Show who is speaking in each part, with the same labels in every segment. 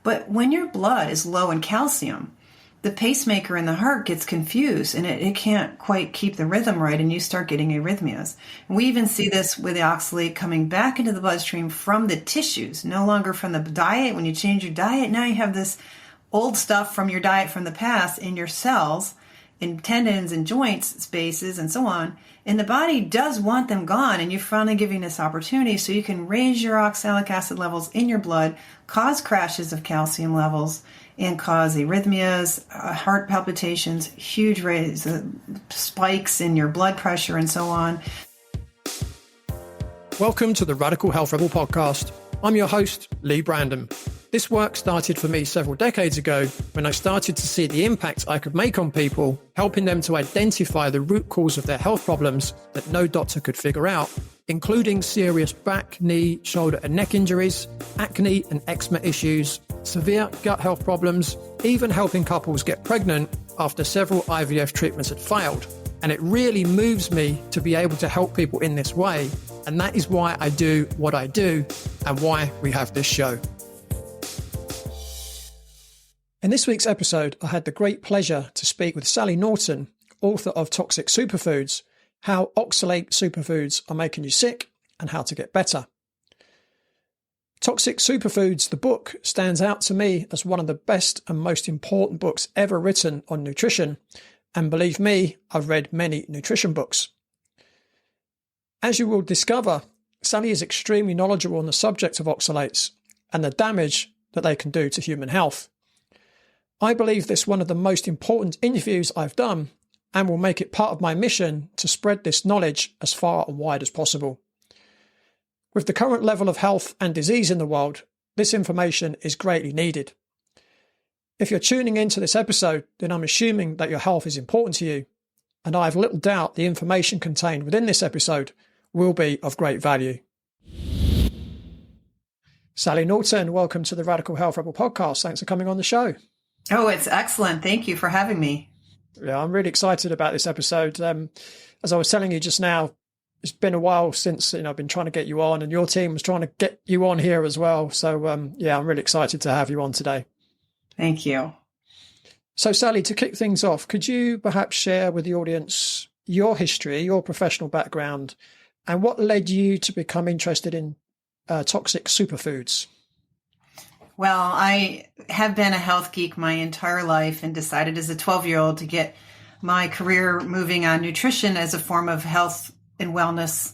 Speaker 1: But when your blood is low in calcium, the pacemaker in the heart gets confused and it can't quite keep the rhythm right, and you start getting arrhythmias. And we even see this with the oxalate coming back into the bloodstream from the tissues, no longer from the diet. When you change your diet, now you have this old stuff from your diet from the past in your cells, in tendons and joints spaces and so on. And the body does want them gone, and you're finally giving this opportunity so you can raise your oxalic acid levels in your blood, cause crashes of calcium levels, and cause arrhythmias, heart palpitations, huge raise, spikes in your blood pressure, and so on.
Speaker 2: Welcome to the Radical Health Rebel podcast. I'm your host, Lee Brandon. This work started for me several decades ago when I started to see the impact I could make on people, helping them to identify the root cause of their health problems that no doctor could figure out, including serious back, knee, shoulder and neck injuries, acne and eczema issues, severe gut health problems, even helping couples get pregnant after several IVF treatments had failed. And it really moves me to be able to help people in this way. And that is why I do what I do and why we have this show. In this week's episode, I had the great pleasure to speak with Sally Norton, author of Toxic Superfoods, How Oxalate Superfoods Are Making You Sick and How to Get Better. Toxic Superfoods, the book, stands out to me as one of the best and most important books ever written on nutrition. And believe me, I've read many nutrition books. As you will discover, Sally is extremely knowledgeable on the subject of oxalates and the damage that they can do to human health. I believe this is one of the most important interviews I've done and will make it part of my mission to spread this knowledge as far and wide as possible. With the current level of health and disease in the world, this information is greatly needed. If you're tuning into this episode, then I'm assuming that your health is important to you, and I have little doubt the information contained within this episode will be of great value. Sally Norton, welcome to the Radical Health Rebel podcast. Thanks for coming on the show.
Speaker 1: Oh, it's excellent. Thank you for having me.
Speaker 2: Yeah, I'm really excited about this episode. As I was telling you just now, it's been a while since I've been trying to get you on, and your team was trying to get you on here as well. So I'm really excited to have you on today.
Speaker 1: Thank you.
Speaker 2: So Sally, to kick things off, could you perhaps share with the audience your history, your professional background, and what led you to become interested in toxic superfoods?
Speaker 1: Well, I have been a health geek my entire life and decided as a 12-year-old to get my career moving on nutrition as a form of health and wellness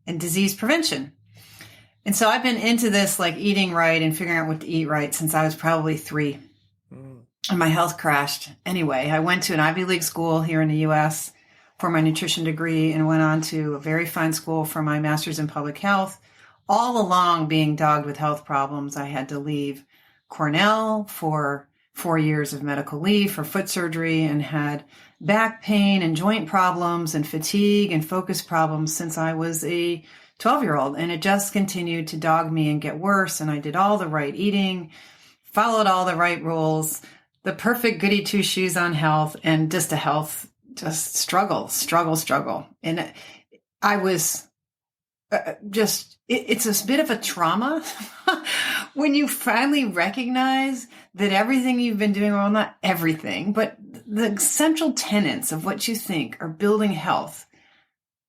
Speaker 1: and disease prevention. And so I've been into this, like eating right and figuring out what to eat right, since I was probably 3. And my health crashed. Anyway, I went to an Ivy League school here in the U.S. for my nutrition degree and went on to a very fine school for my master's in public health. All along being dogged with health problems, I had to leave Cornell for 4 years of medical leave for foot surgery and had back pain and joint problems and fatigue and focus problems since I was a 12-year-old. And it just continued to dog me and get worse. And I did all the right eating, followed all the right rules, the perfect goody two shoes on health, and just a health, just struggle. And I was it's a bit of a trauma when you finally recognize that everything you've been doing, well, not everything, but the central tenets of what you think are building health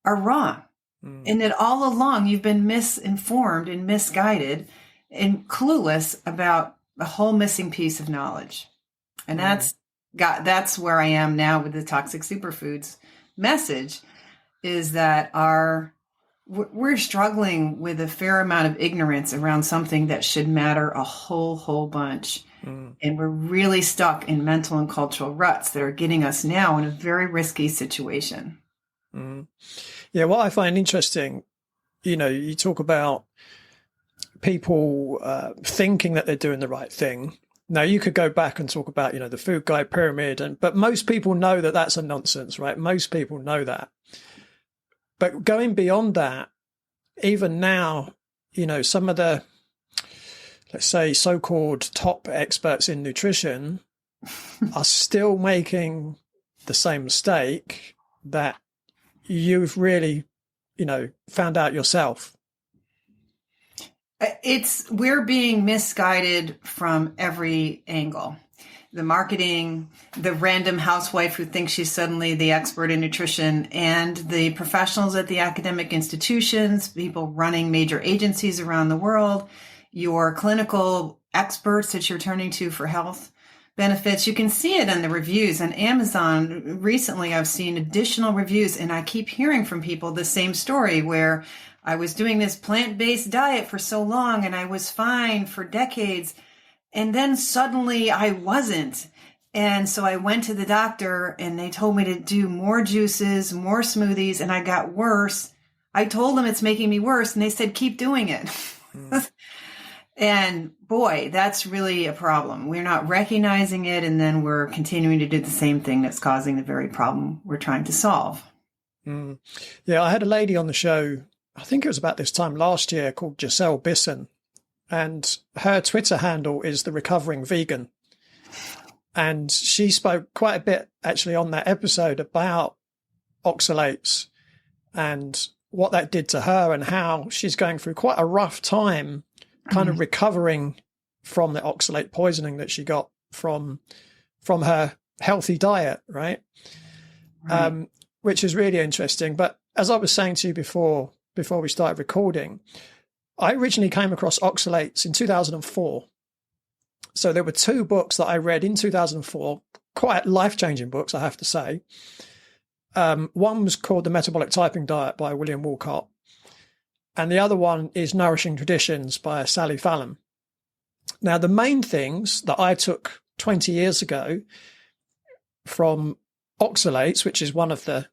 Speaker 1: are wrong. And that all along you've been misinformed and misguided and clueless about a whole missing piece of knowledge. And that's where I am now with the Toxic Superfoods message, is that we're struggling with a fair amount of ignorance around something that should matter a whole bunch. And we're really stuck in mental and cultural ruts that are getting us now in a very risky situation.
Speaker 2: Yeah, what I find interesting, you talk about people thinking that they're doing the right thing. Now, you could go back and talk about, the food guide pyramid, but most people know that that's a nonsense, right? Most people know that. But going beyond that, even now, some of the, let's say, so-called top experts in nutrition are still making the same mistake that you've really, found out yourself.
Speaker 1: We're being misguided from every angle. The marketing, the random housewife who thinks she's suddenly the expert in nutrition, and the professionals at the academic institutions, people running major agencies around the world, your clinical experts that you're turning to for health benefits. You can see it in the reviews on Amazon. Recently, I've seen additional reviews, and I keep hearing from people the same story where I was doing this plant-based diet for so long and I was fine for decades. And then suddenly I wasn't. And so I went to the doctor and they told me to do more juices, more smoothies, and I got worse. I told them it's making me worse and they said, keep doing it. And boy, that's really a problem. We're not recognizing it, and then we're continuing to do the same thing that's causing the very problem we're trying to solve.
Speaker 2: Yeah, I had a lady on the show, I think it was about this time last year, called Giselle Bisson, and her Twitter handle is The Recovering Vegan. And she spoke quite a bit actually on that episode about oxalates and what that did to her and how she's going through quite a rough time kind of recovering from the oxalate poisoning that she got from her healthy diet, right? Which is really interesting. But as I was saying to you before we started recording, I originally came across oxalates in 2004. So there were two books that I read in 2004, quite life-changing books, I have to say. One was called The Metabolic Typing Diet by William Wolcott, and the other one is Nourishing Traditions by Sally Fallon. Now, the main things that I took 20 years ago from oxalates, which is one of the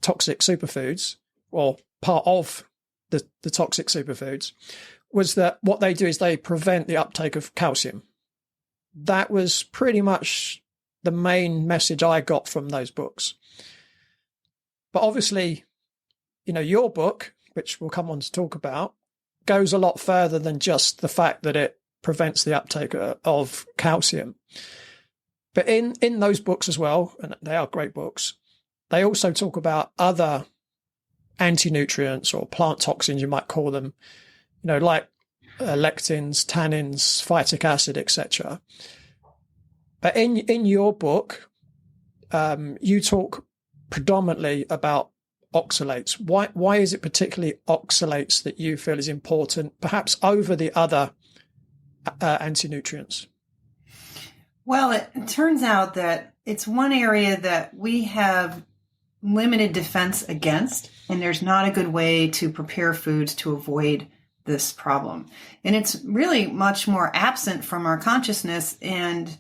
Speaker 2: toxic superfoods, or part of the toxic superfoods, was that what they do is they prevent the uptake of calcium. That was pretty much the main message I got from those books. But obviously, your book, which we'll come on to talk about, goes a lot further than just the fact that it prevents the uptake of calcium. But in those books as well, and they are great books, they also talk about other anti-nutrients or plant toxins, you might call them, like lectins, tannins, phytic acid, etc. But in your book, you talk predominantly about oxalates. Why is it particularly oxalates that you feel is important, perhaps over the other anti-nutrients?
Speaker 1: Well, it turns out that it's one area that we have limited defense against, and there's not a good way to prepare foods to avoid this problem. And it's really much more absent from our consciousness, and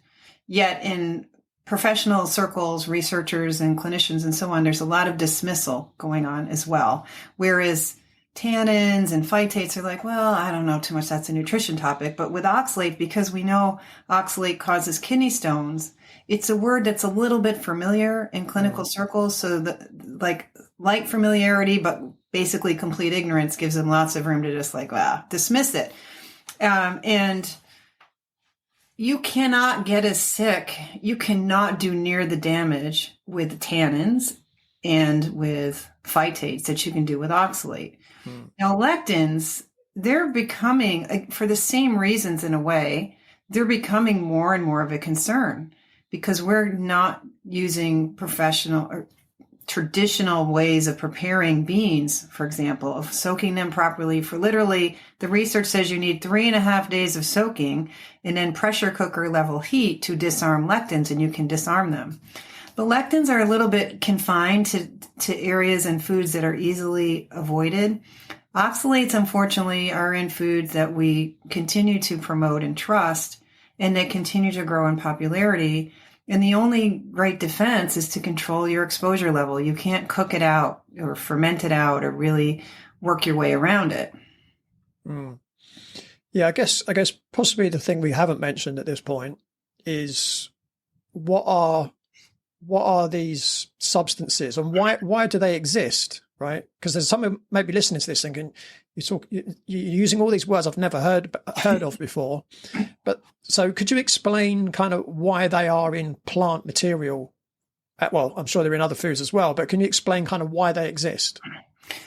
Speaker 1: yet in professional circles, researchers and clinicians and so on, there's a lot of dismissal going on as well. Whereas tannins and phytates are like, well, I don't know too much, that's a nutrition topic. But with oxalate, because we know oxalate causes kidney stones, it's a word that's a little bit familiar in clinical circles. So light familiarity, but basically complete ignorance gives them lots of room to just dismiss it. And you cannot get as sick. You cannot do near the damage with tannins and with phytates that you can do with oxalate. Now, lectins, they're becoming, for the same reasons in a way, they're becoming more and more of a concern because we're not using professional or traditional ways of preparing beans, for example, of soaking them properly for literally, the research says you need 3.5 days of soaking and then pressure cooker level heat to disarm lectins, and you can disarm them. But lectins are a little bit confined to areas and foods that are easily avoided. Oxalates, unfortunately, are in foods that we continue to promote and trust, and they continue to grow in popularity. And the only right defense is to control your exposure level. You can't cook it out or ferment it out or really work your way around it.
Speaker 2: Yeah, I guess possibly the thing we haven't mentioned at this point is what are these substances and why do they exist, right? Because there's someone maybe listening to this thinking, you're using all these words I've never heard of before. But so could you explain kind of why they are in plant material? Well, I'm sure they're in other foods as well, but can you explain kind of why they exist?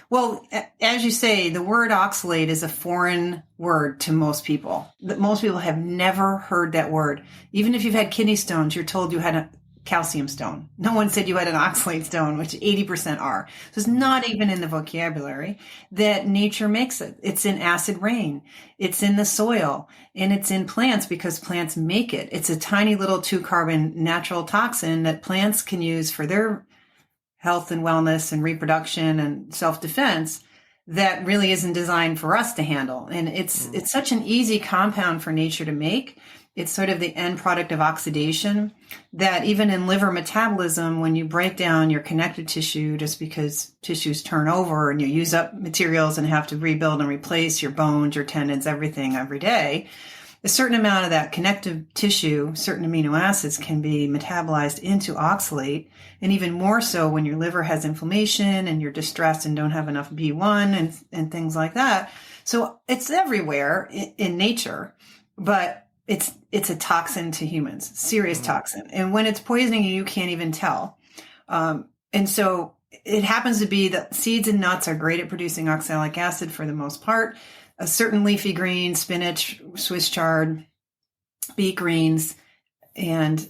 Speaker 1: Well, as you say, the word oxalate is a foreign word to most people. Most people have never heard that word. Even if you've had kidney stones, you're told you had a calcium stone. No one said you had an oxalate stone, which 80% are. So it's not even in the vocabulary that nature makes it. It's in acid rain. It's in the soil, and it's in plants because plants make it. It's a tiny little 2-carbon natural toxin that plants can use for their health and wellness and reproduction and self-defense that really isn't designed for us to handle. And it's such an easy compound for nature to make. It's sort of the end product of oxidation that even in liver metabolism, when you break down your connective tissue, just because tissues turn over and you use up materials and have to rebuild and replace your bones, your tendons, everything every day, a certain amount of that connective tissue, certain amino acids can be metabolized into oxalate. And even more so when your liver has inflammation and you're distressed and don't have enough B1 and things like that. So it's everywhere in nature, but it's a toxin to humans, serious toxin. And when it's poisoning you, you can't even tell. And so it happens to be that seeds and nuts are great at producing oxalic acid for the most part. A certain leafy greens, spinach, Swiss chard, beet greens, and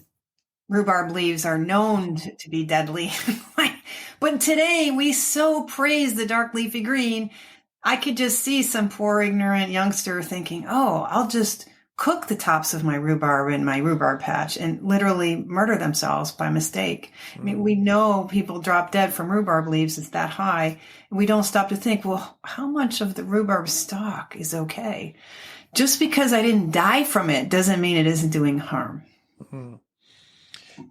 Speaker 1: rhubarb leaves are known to be deadly. But today we so praise the dark leafy green. I could just see some poor ignorant youngster thinking, oh, I'll just cook the tops of my rhubarb in my rhubarb patch and literally murder themselves by mistake. I mean, we know people drop dead from rhubarb leaves. It's that high. And we don't stop to think, well, how much of the rhubarb stalk is okay? Just because I didn't die from it doesn't mean it isn't doing harm.
Speaker 2: Mm-hmm.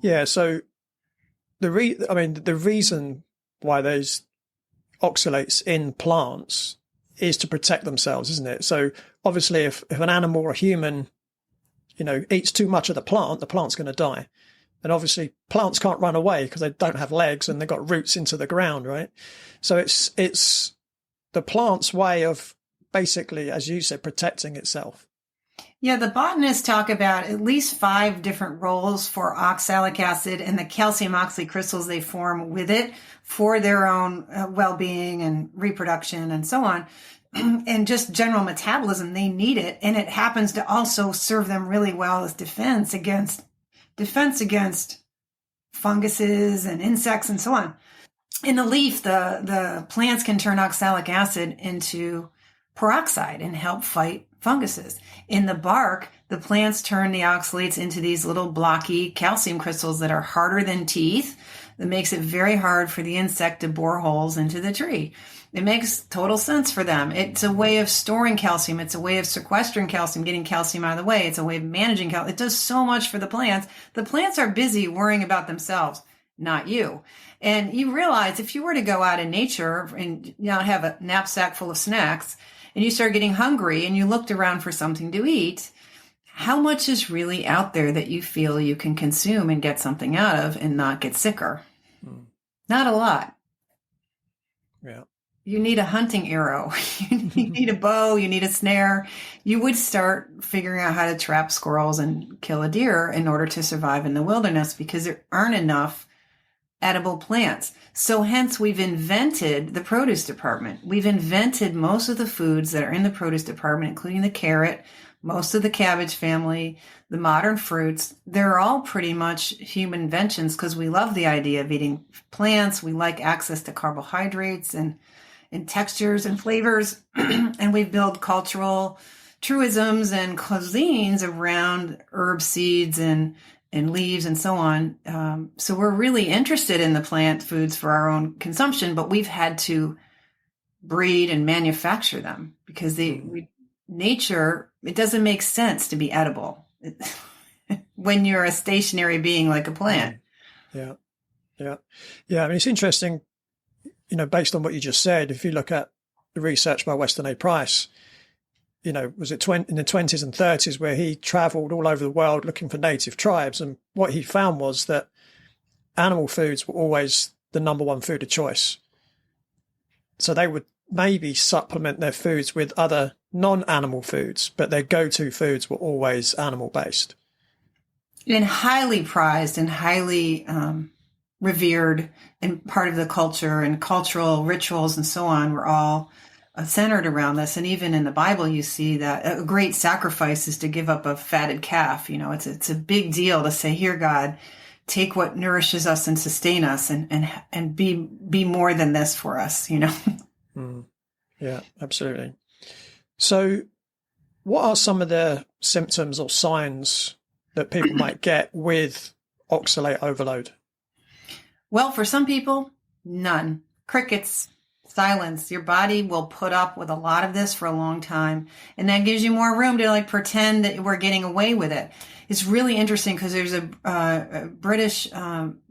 Speaker 2: Yeah. So the reason why there's oxalates in plants is to protect themselves, isn't it? So obviously if an animal or a human, eats too much of the plant's going to die. And obviously plants can't run away because they don't have legs and they've got roots into the ground, right? So it's the plant's way of basically, as you said, protecting itself.
Speaker 1: Yeah, the botanists talk about at least 5 different roles for oxalic acid and the calcium oxalate crystals they form with it for their own well-being and reproduction and so on. And just general metabolism, they need it. And it happens to also serve them really well as defense against funguses and insects and so on. In the leaf, the plants can turn oxalic acid into peroxide and help fight funguses. In the bark, the plants turn the oxalates into these little blocky calcium crystals that are harder than teeth. That makes it very hard for the insect to bore holes into the tree. It makes total sense for them. It's a way of storing calcium. It's a way of sequestering calcium, getting calcium out of the way. It's a way of managing calcium. It does so much for the plants. The plants are busy worrying about themselves, not you. And you realize if you were to go out in nature and not have a knapsack full of snacks, and you start getting hungry and you looked around for something to eat, how much is really out there that you feel you can consume and get something out of and not get sicker? Not a lot.
Speaker 2: Yeah.
Speaker 1: You need a hunting arrow. You need a bow. You need a snare. You would start figuring out how to trap squirrels and kill a deer in order to survive in the wilderness because there aren't enough edible plants. So hence we've invented the produce department. We've invented most of the foods that are in the produce department, including the carrot, most of the cabbage family, the modern fruits. They're all pretty much human inventions because we love the idea of eating plants. We like access to carbohydrates and textures and flavors. And we build cultural truisms and cuisines around herb seeds and leaves and so on. So we're really interested in the plant foods for our own consumption, but we've had to breed and manufacture them because nature, it doesn't make sense to be edible when you're a stationary being like a plant.
Speaker 2: Yeah. I mean, it's interesting, based on what you just said, if you look at the research by Weston A. Price, was it in the 20s and 30s where he traveled all over the world looking for native tribes. And what he found was that animal foods were always the number one food of choice. So they would maybe supplement their foods with other non-animal foods, but their go-to foods were always animal-based.
Speaker 1: And highly prized and highly revered and part of the culture, and cultural rituals and so on were all centered around this. And even in the Bible, you see that a great sacrifice is to give up a fatted calf. You know, it's a big deal to say, here, God, take what nourishes us and sustain us and be more than this for us, you know?
Speaker 2: Yeah, absolutely. So what are some of the symptoms or signs that people might get with oxalate overload?
Speaker 1: Well, for some people, none. Crickets, silence. Your body will put up with a lot of this for a long time. And that gives you more room to like pretend that we're getting away with it. It's really interesting because there's a British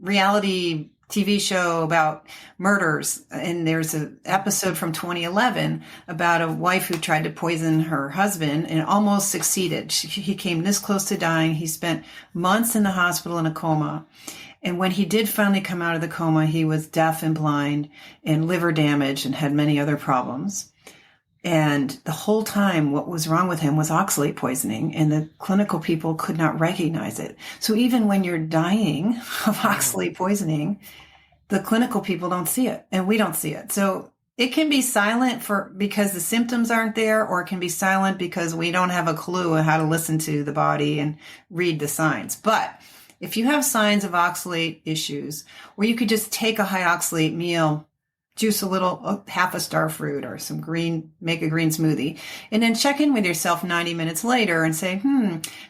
Speaker 1: reality TV show about murders. And there's an episode from 2011 about a wife who tried to poison her husband and almost succeeded. He came this close to dying. He spent months in the hospital in a coma. And when he did finally come out of the coma, he was deaf and blind and liver damaged and had many other problems. And the whole time, what was wrong with him was oxalate poisoning, and the clinical people could not recognize it. So even when you're dying of oxalate poisoning, the clinical people don't see it, and we don't see it. So it can be silent because the symptoms aren't there, or it can be silent because we don't have a clue on how to listen to the body and read the signs. But if you have signs of oxalate issues, or you could just take a high oxalate meal, juice a little, half a star fruit or some make a green smoothie, and then check in with yourself 90 minutes later and say,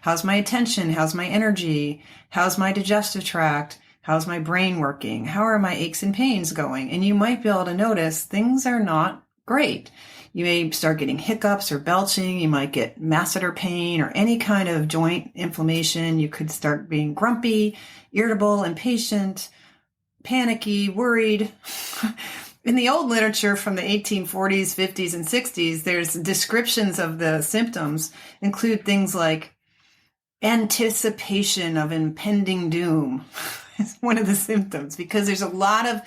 Speaker 1: how's my attention? How's my energy? How's my digestive tract? How's my brain working? How are my aches and pains going? And you might be able to notice things are not great. You may start getting hiccups or belching. You might get masseter pain or any kind of joint inflammation. You could start being grumpy, irritable, impatient, panicky, worried. In the old literature from the 1840s, 50s, and 60s, there's descriptions of the symptoms include things like anticipation of impending doom. It's one of the symptoms, because there's a lot of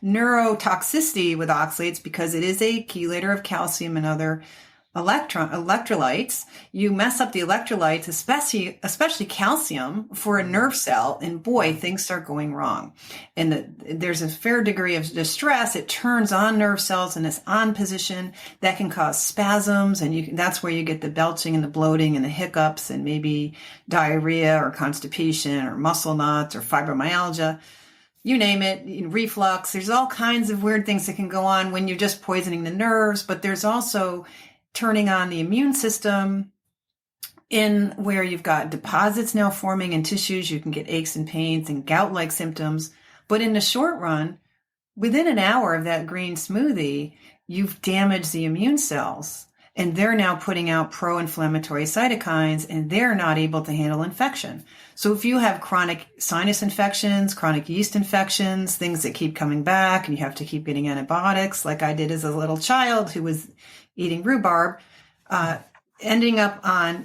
Speaker 1: neurotoxicity with oxalates because it is a chelator of calcium and other electrolytes. You mess up the electrolytes, especially calcium, for a nerve cell, and boy, things start going wrong. And there's a fair degree of distress. It turns on nerve cells in this on position that can cause spasms, and that's where you get the belching and the bloating and the hiccups and maybe diarrhea or constipation or muscle knots or fibromyalgia. You name it, reflux. There's all kinds of weird things that can go on when you're just poisoning the nerves, but there's also turning on the immune system in where you've got deposits now forming in tissues. You can get aches and pains and gout-like symptoms. But in the short run, within an hour of that green smoothie, you've damaged the immune cells, and they're now putting out pro-inflammatory cytokines, and they're not able to handle infection. So if you have chronic sinus infections, chronic yeast infections, things that keep coming back, and you have to keep getting antibiotics, like I did as a little child who was eating rhubarb, ending up on,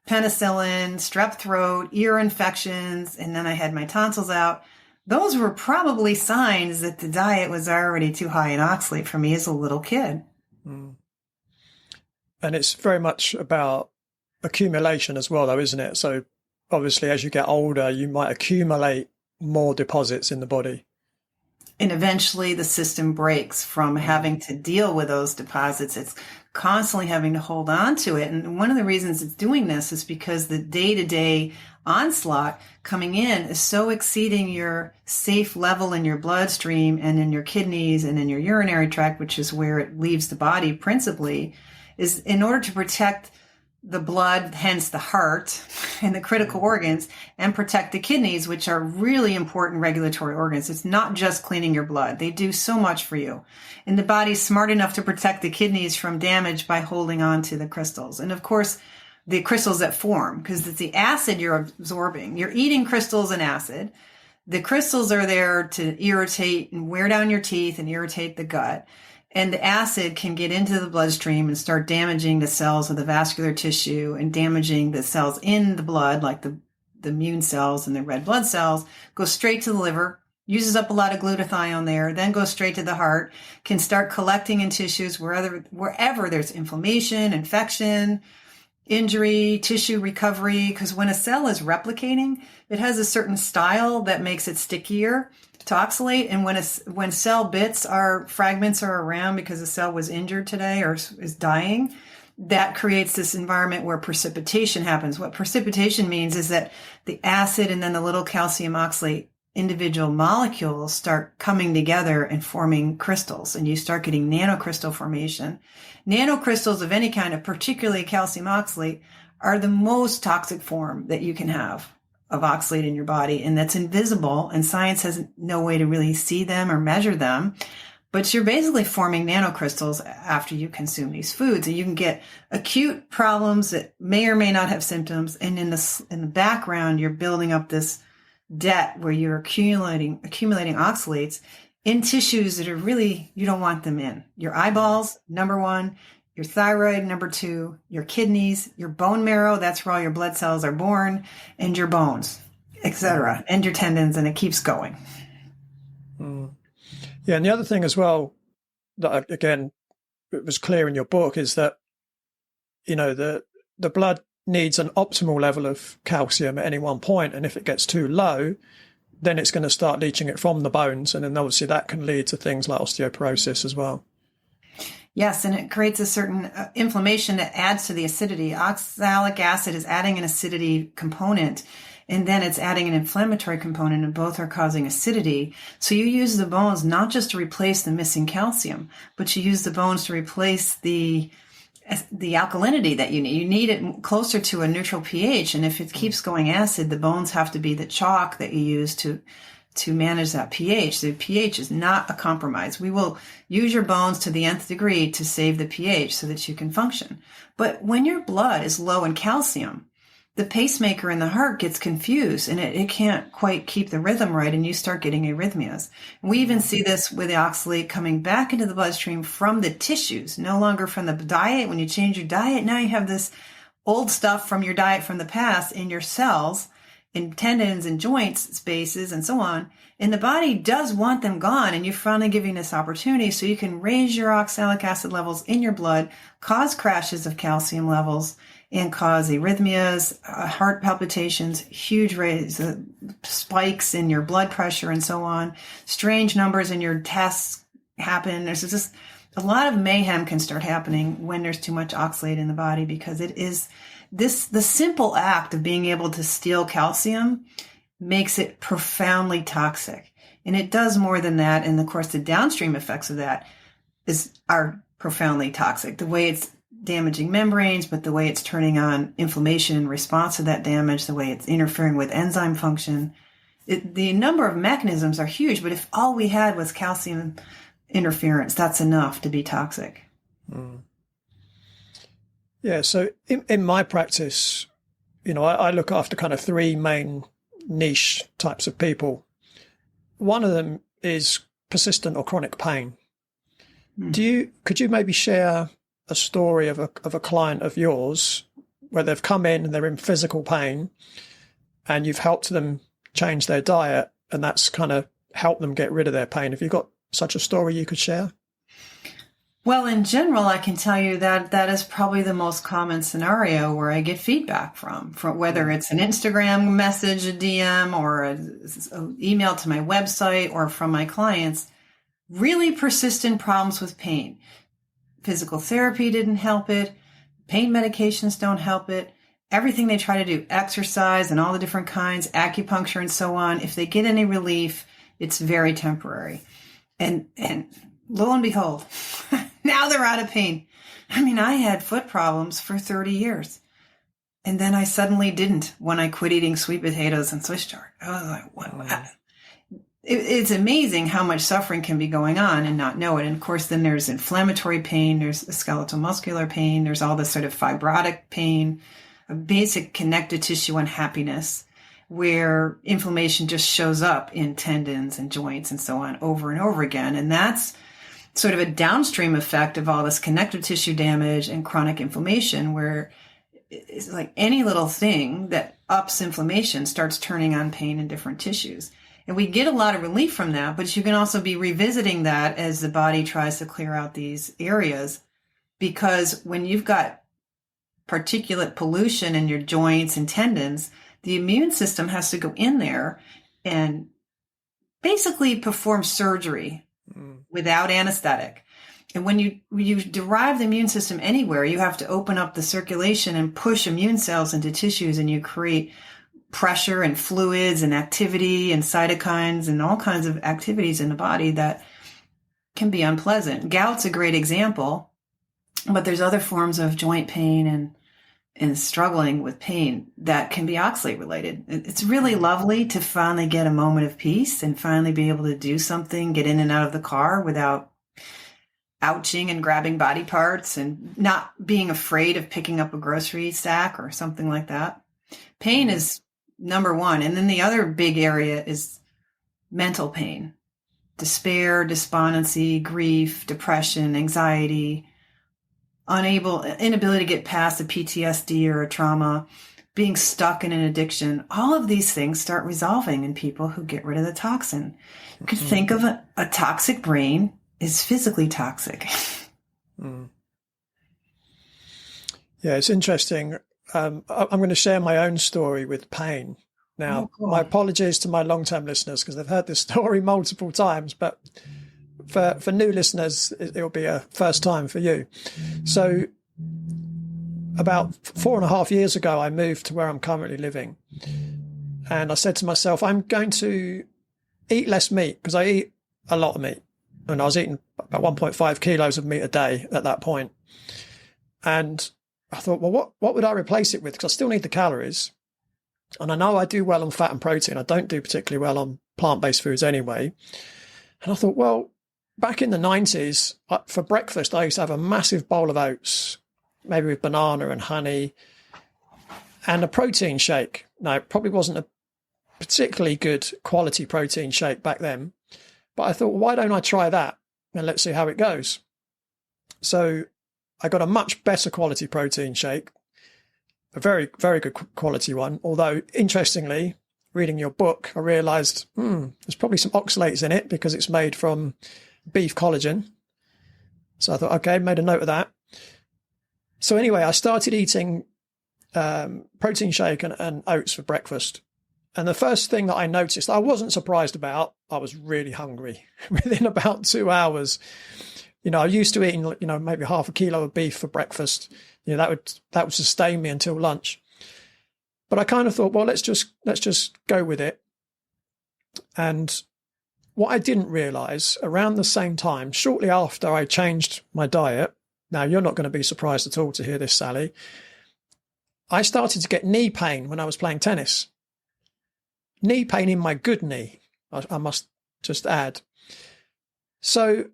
Speaker 1: penicillin, strep throat, ear infections, and then I had my tonsils out. Those were probably signs that the diet was already too high in oxalate for me as a little kid.
Speaker 2: And it's very much about accumulation as well, though, isn't it? So obviously, as you get older, you might accumulate more deposits in the body.
Speaker 1: And eventually the system breaks from having to deal with those deposits. It's constantly having to hold on to it. And one of the reasons it's doing this is because the day-to-day onslaught coming in is so exceeding your safe level in your bloodstream and in your kidneys and in your urinary tract, which is where it leaves the body principally, is in order to protect the blood, hence the heart and the critical organs, and protect the kidneys, which are really important regulatory organs. It's not just cleaning your blood. They do so much for you. And the body's smart enough to protect the kidneys from damage by holding on to the crystals. And of course, the crystals that form, because it's the acid you're absorbing. You're eating crystals and acid. The crystals are there to irritate and wear down your teeth and irritate the gut. And the acid can get into the bloodstream and start damaging the cells of the vascular tissue and damaging the cells in the blood, like the immune cells and the red blood cells, goes straight to the liver, uses up a lot of glutathione there, then goes straight to the heart, can start collecting in tissues wherever there's inflammation, infection, injury, tissue recovery, because when a cell is replicating, it has a certain style that makes it stickier to oxalate. And when cell bits are fragments are around because a cell was injured today or is dying, that creates this environment where precipitation happens. What precipitation means is that the acid and then the little calcium oxalate individual molecules start coming together and forming crystals, and you start getting nanocrystal formation. Nanocrystals of any kind, of particularly calcium oxalate, are the most toxic form that you can have of oxalate in your body, and that's invisible, and science has no way to really see them or measure them. But you're basically forming nanocrystals after you consume these foods, and you can get acute problems that may or may not have symptoms. And in the background, you're building up this debt where you're accumulating oxalates in tissues that are really, you don't want them in. Your eyeballs, number one, your thyroid, number two, your kidneys, your bone marrow, that's where all your blood cells are born, and your bones, etc., and your tendons, and it keeps going.
Speaker 2: Yeah, and the other thing as well that, again, it was clear in your book is that, the blood needs an optimal level of calcium at any one point, and if it gets too low, then it's going to start leaching it from the bones, and then obviously that can lead to things like osteoporosis as well.
Speaker 1: Yes, and it creates a certain inflammation that adds to the acidity. Oxalic acid is adding an acidity component, and then it's adding an inflammatory component, and both are causing acidity. So you use the bones not just to replace the missing calcium, but you use the bones to replace the alkalinity that you need. You need it closer to a neutral pH, and if it keeps going acid, the bones have to be the chalk that you use to manage that pH. The pH is not a compromise. We will use your bones to the nth degree to save the pH so that you can function. But when your blood is low in calcium, the pacemaker in the heart gets confused, and it can't quite keep the rhythm right, and you start getting arrhythmias. We even see this with the oxalate coming back into the bloodstream from the tissues, no longer from the diet. When you change your diet, now you have this old stuff from your diet from the past in your cells, in tendons and joints spaces and so on. And the body does want them gone, and you're finally giving this opportunity so you can raise your oxalic acid levels in your blood, cause crashes of calcium levels, and cause arrhythmias, heart palpitations, huge raise, spikes in your blood pressure and so on. Strange numbers in your tests happen. There's just a lot of mayhem can start happening when there's too much oxalate in the body, because it is the simple act of being able to steal calcium makes it profoundly toxic. And it does more than that. And of course, the downstream effects of that are profoundly toxic. The way it's damaging membranes, but the way it's turning on inflammation in response to that damage, the way it's interfering with enzyme function. The number of mechanisms are huge, but if all we had was calcium interference, that's enough to be toxic.
Speaker 2: Yeah, so in my practice, I look after kind of three main niche types of people. One of them is persistent or chronic pain. Could you maybe share a story of a client of yours where they've come in and they're in physical pain, and you've helped them change their diet, and that's kind of helped them get rid of their pain? Have you got such a story you could share?
Speaker 1: Well, in general, I can tell you that is probably the most common scenario where I get feedback from whether it's an Instagram message, a DM, or an email to my website, or from my clients. Really persistent problems with pain. Physical therapy didn't help it. Pain medications don't help it. Everything they try to do, exercise and all the different kinds, acupuncture and so on, if they get any relief, it's very temporary. And lo and behold, now they're out of pain. I mean, I had foot problems for 30 years. And then I suddenly didn't when I quit eating sweet potatoes and Swiss chard. I was like, what? It's amazing how much suffering can be going on and not know it. And of course, then there's inflammatory pain, there's skeletal muscular pain, there's all this sort of fibrotic pain, a basic connective tissue unhappiness, where inflammation just shows up in tendons and joints and so on over and over again. And that's sort of a downstream effect of all this connective tissue damage and chronic inflammation, where it's like any little thing that ups inflammation starts turning on pain in different tissues. And we get a lot of relief from that, but you can also be revisiting that as the body tries to clear out these areas, because when you've got particulate pollution in your joints and tendons, the immune system has to go in there and basically perform surgery without anesthetic. And when you derive the immune system anywhere, you have to open up the circulation and push immune cells into tissues, and you create pressure and fluids and activity and cytokines and all kinds of activities in the body that can be unpleasant. Gout's a great example, but there's other forms of joint pain and struggling with pain that can be oxalate related. It's really lovely to finally get a moment of peace and finally be able to do something, get in and out of the car without ouching and grabbing body parts and not being afraid of picking up a grocery sack or something like that. Pain is number one. And then the other big area is mental pain, despair, despondency, grief, depression, anxiety, inability to get past a PTSD or a trauma, being stuck in an addiction. All of these things start resolving in people who get rid of the toxin. You could think of a toxic brain is physically toxic.
Speaker 2: Yeah, it's interesting. I'm going to share my own story with pain. Now, my apologies to my long-term listeners because they've heard this story multiple times, but for new listeners, it'll be a first time for you. So about 4.5 years ago, I moved to where I'm currently living. And I said to myself, I'm going to eat less meat because I eat a lot of meat. And I was eating about 1.5 kilos of meat a day at that point. And I thought, well, what would I replace it with? Because I still need the calories. And I know I do well on fat and protein. I don't do particularly well on plant-based foods anyway. And I thought, well, back in the 90s, for breakfast, I used to have a massive bowl of oats, maybe with banana and honey, and a protein shake. Now, it probably wasn't a particularly good quality protein shake back then. But I thought, why don't I try that? And let's see how it goes. So I got a much better quality protein shake, a very, very good quality one. Although, interestingly, reading your book, I realized there's probably some oxalates in it because it's made from beef collagen. So I thought, okay, made a note of that. So anyway, I started eating protein shake and oats for breakfast. And the first thing that I noticed, I wasn't surprised about, I was really hungry within about 2 hours. You know, I used to eating, maybe half a kilo of beef for breakfast. You know, that would sustain me until lunch. But I kind of thought, well, let's just go with it. And what I didn't realize around the same time, shortly after I changed my diet, now you're not going to be surprised at all to hear this, Sally, I started to get knee pain when I was playing tennis. Knee pain in my good knee, I must just add. So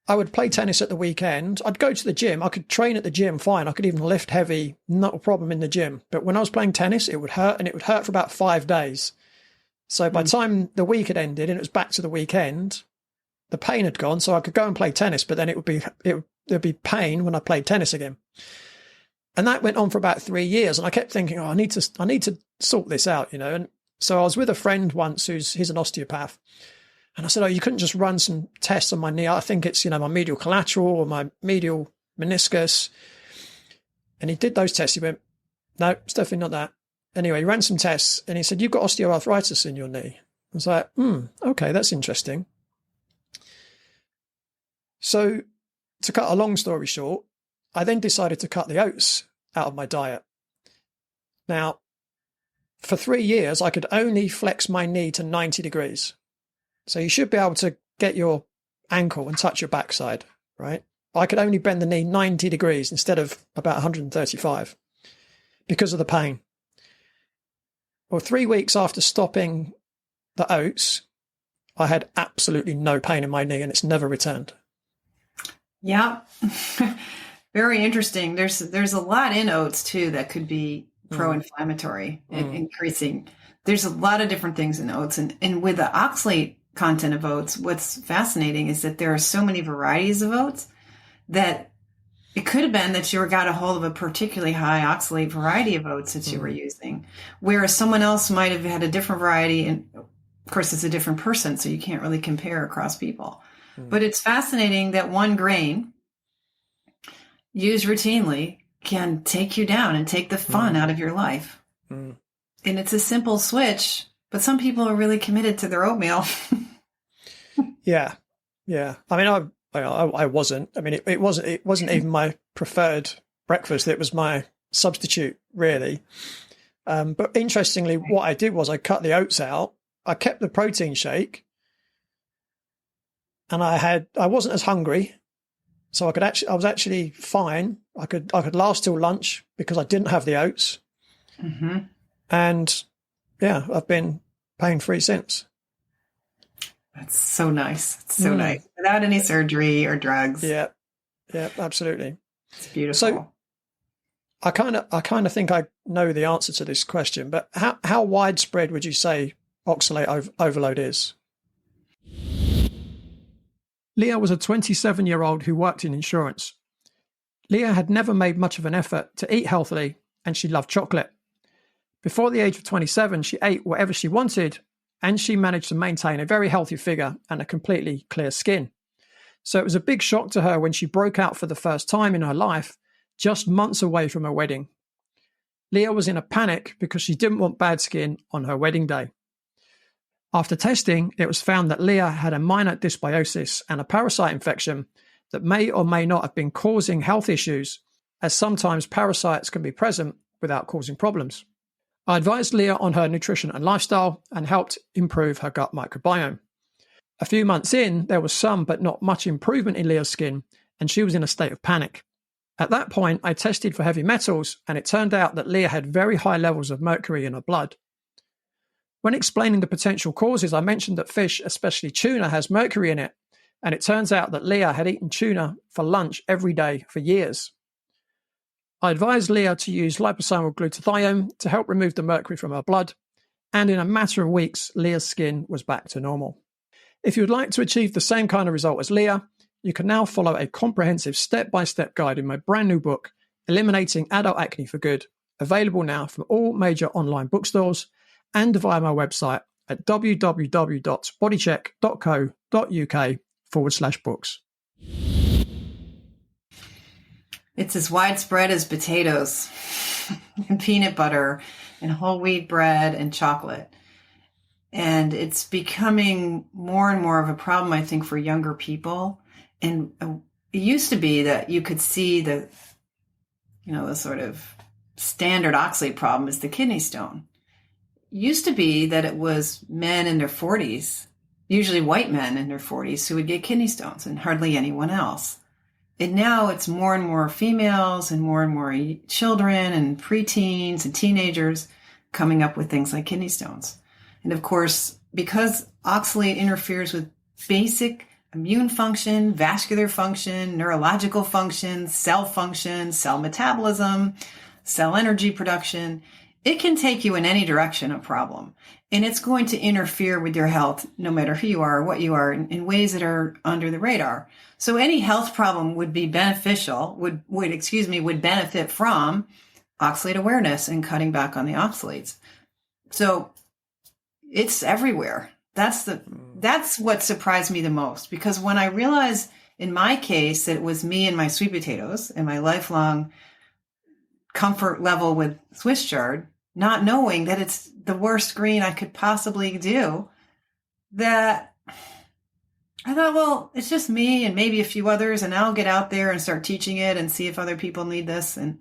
Speaker 2: I would play tennis at the weekend. I'd go to the gym. I could train at the gym fine. I could even lift heavy, not a problem in the gym. But when I was playing tennis, it would hurt, and it would hurt for about 5 days. So by the time the week had ended and it was back to the weekend, the pain had gone. So I could go and play tennis, but then there'd be pain when I played tennis again. And that went on for about 3 years. And I kept thinking, I need to sort this out, And so I was with a friend once he's an osteopath. And I said, you couldn't just run some tests on my knee. I think it's, my medial collateral or my medial meniscus. And he did those tests. He went, no, it's definitely not that. Anyway, he ran some tests and he said, you've got osteoarthritis in your knee. I was like, okay, that's interesting. So to cut a long story short, I then decided to cut the oats out of my diet. Now, for 3 years, I could only flex my knee to 90 degrees. So you should be able to get your ankle and touch your backside, right? I could only bend the knee 90 degrees instead of about 135 because of the pain. Well, 3 weeks after stopping the oats, I had absolutely no pain in my knee and it's never returned.
Speaker 1: Yeah. Very interesting. There's a lot in oats too that could be pro-inflammatory and increasing. There's a lot of different things in oats. And with the oxalate content of oats, what's fascinating is that there are so many varieties of oats that it could have been that you got a hold of a particularly high oxalate variety of oats that you were using, whereas someone else might have had a different variety. And of course, it's a different person, so you can't really compare across people. But it's fascinating that one grain used routinely can take you down and take the fun out of your life.
Speaker 2: Mm.
Speaker 1: And it's a simple switch, but some people are really committed to their oatmeal.
Speaker 2: Yeah. I mean, I wasn't. I mean, it wasn't even my preferred breakfast. It was my substitute, really. But interestingly, what I did was I cut the oats out. I kept the protein shake, and I wasn't as hungry, so I was actually fine. I could last till lunch because I didn't have the oats.
Speaker 1: Mm-hmm.
Speaker 2: And yeah, I've been pain free since.
Speaker 1: That's so nice. It's so nice. Without any surgery or drugs.
Speaker 2: Yeah, absolutely.
Speaker 1: It's beautiful.
Speaker 2: So I kind of think I know the answer to this question, but how widespread would you say oxalate overload is? Leah was a 27-year-old who worked in insurance. Leah had never made much of an effort to eat healthily, and she loved chocolate. Before the age of 27, she ate whatever she wanted, and she managed to maintain a very healthy figure and a completely clear skin. So it was a big shock to her when she broke out for the first time in her life, just months away from her wedding. Leah was in a panic because she didn't want bad skin on her wedding day. After testing, it was found that Leah had a minor dysbiosis and a parasite infection that may or may not have been causing health issues, as sometimes parasites can be present without causing problems. I advised Leah on her nutrition and lifestyle and helped improve her gut microbiome. A few months in, there was some but not much improvement in Leah's skin, and she was in a state of panic. At that point, I tested for heavy metals, and it turned out that Leah had very high levels of mercury in her blood. When explaining the potential causes, I mentioned that fish, especially tuna, has mercury in it, and it turns out that Leah had eaten tuna for lunch every day for years. I advised Leah to use liposomal glutathione to help remove the mercury from her blood, and in a matter of weeks, Leah's skin was back to normal. If you would like to achieve the same kind of result as Leah, you can now follow a comprehensive step-by-step guide in my brand new book, Eliminating Adult Acne for Good, available now from all major online bookstores and via my website at www.bodycheck.co.uk/books.
Speaker 1: It's as widespread as potatoes and peanut butter and whole wheat bread and chocolate. And it's becoming more and more of a problem, I think, for younger people. And it used to be that you could see the sort of standard oxalate problem is the kidney stone. It used to be that it was men in their 40s, usually white men in their 40s, who would get kidney stones and hardly anyone else. And now it's more and more females and more children and preteens and teenagers coming up with things like kidney stones. And of course, because oxalate interferes with basic immune function, vascular function, neurological function, cell metabolism, cell energy production, it can take you in any direction a problem. And it's going to interfere with your health, no matter who you are or what you are, in ways that are under the radar. So any health problem would be beneficial, would benefit from oxalate awareness and cutting back on the oxalates. So it's everywhere. That's what surprised me the most, because when I realized in my case that it was me and my sweet potatoes and my lifelong comfort level with Swiss chard, not knowing that it's the worst green I could possibly do, that I thought, well, it's just me and maybe a few others, and I'll get out there and start teaching it and see if other people need this. And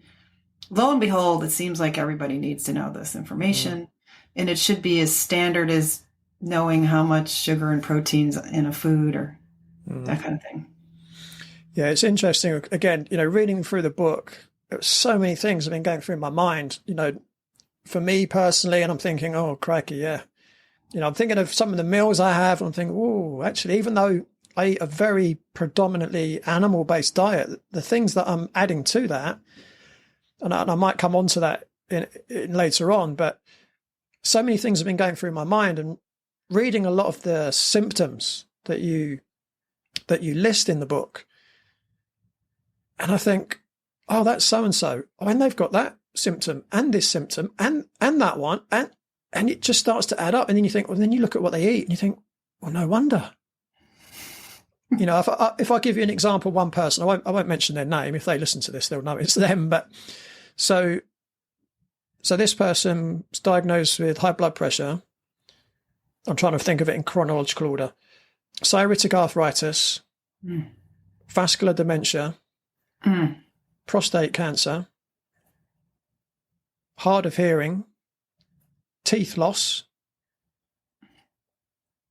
Speaker 1: lo and behold, it seems like everybody needs to know this information. And it should be as standard as knowing how much sugar and proteins in a food or that kind of thing.
Speaker 2: Yeah, it's interesting. Again, reading through the book, there were so many things have been going through my mind, for me personally, and I'm thinking, oh, crikey, yeah. I'm thinking of some of the meals I have, and I'm thinking, oh, actually, even though I eat a very predominantly animal-based diet, the things that I'm adding to that, and I might come on to that in later on, but so many things have been going through my mind, and reading a lot of the symptoms that you list in the book, and I think, oh, that's so-and-so. Oh, and they've got that symptom and this symptom and that one. And it just starts to add up. And then you think, well, then you look at what they eat and you think, well, no wonder. if I give you an example, one person, I won't mention their name. If they listen to this, they'll know it's them. But so this person was diagnosed with high blood pressure. I'm trying to think of it in chronological order. Psoriatic arthritis, vascular dementia, prostate cancer, hard of hearing, teeth loss.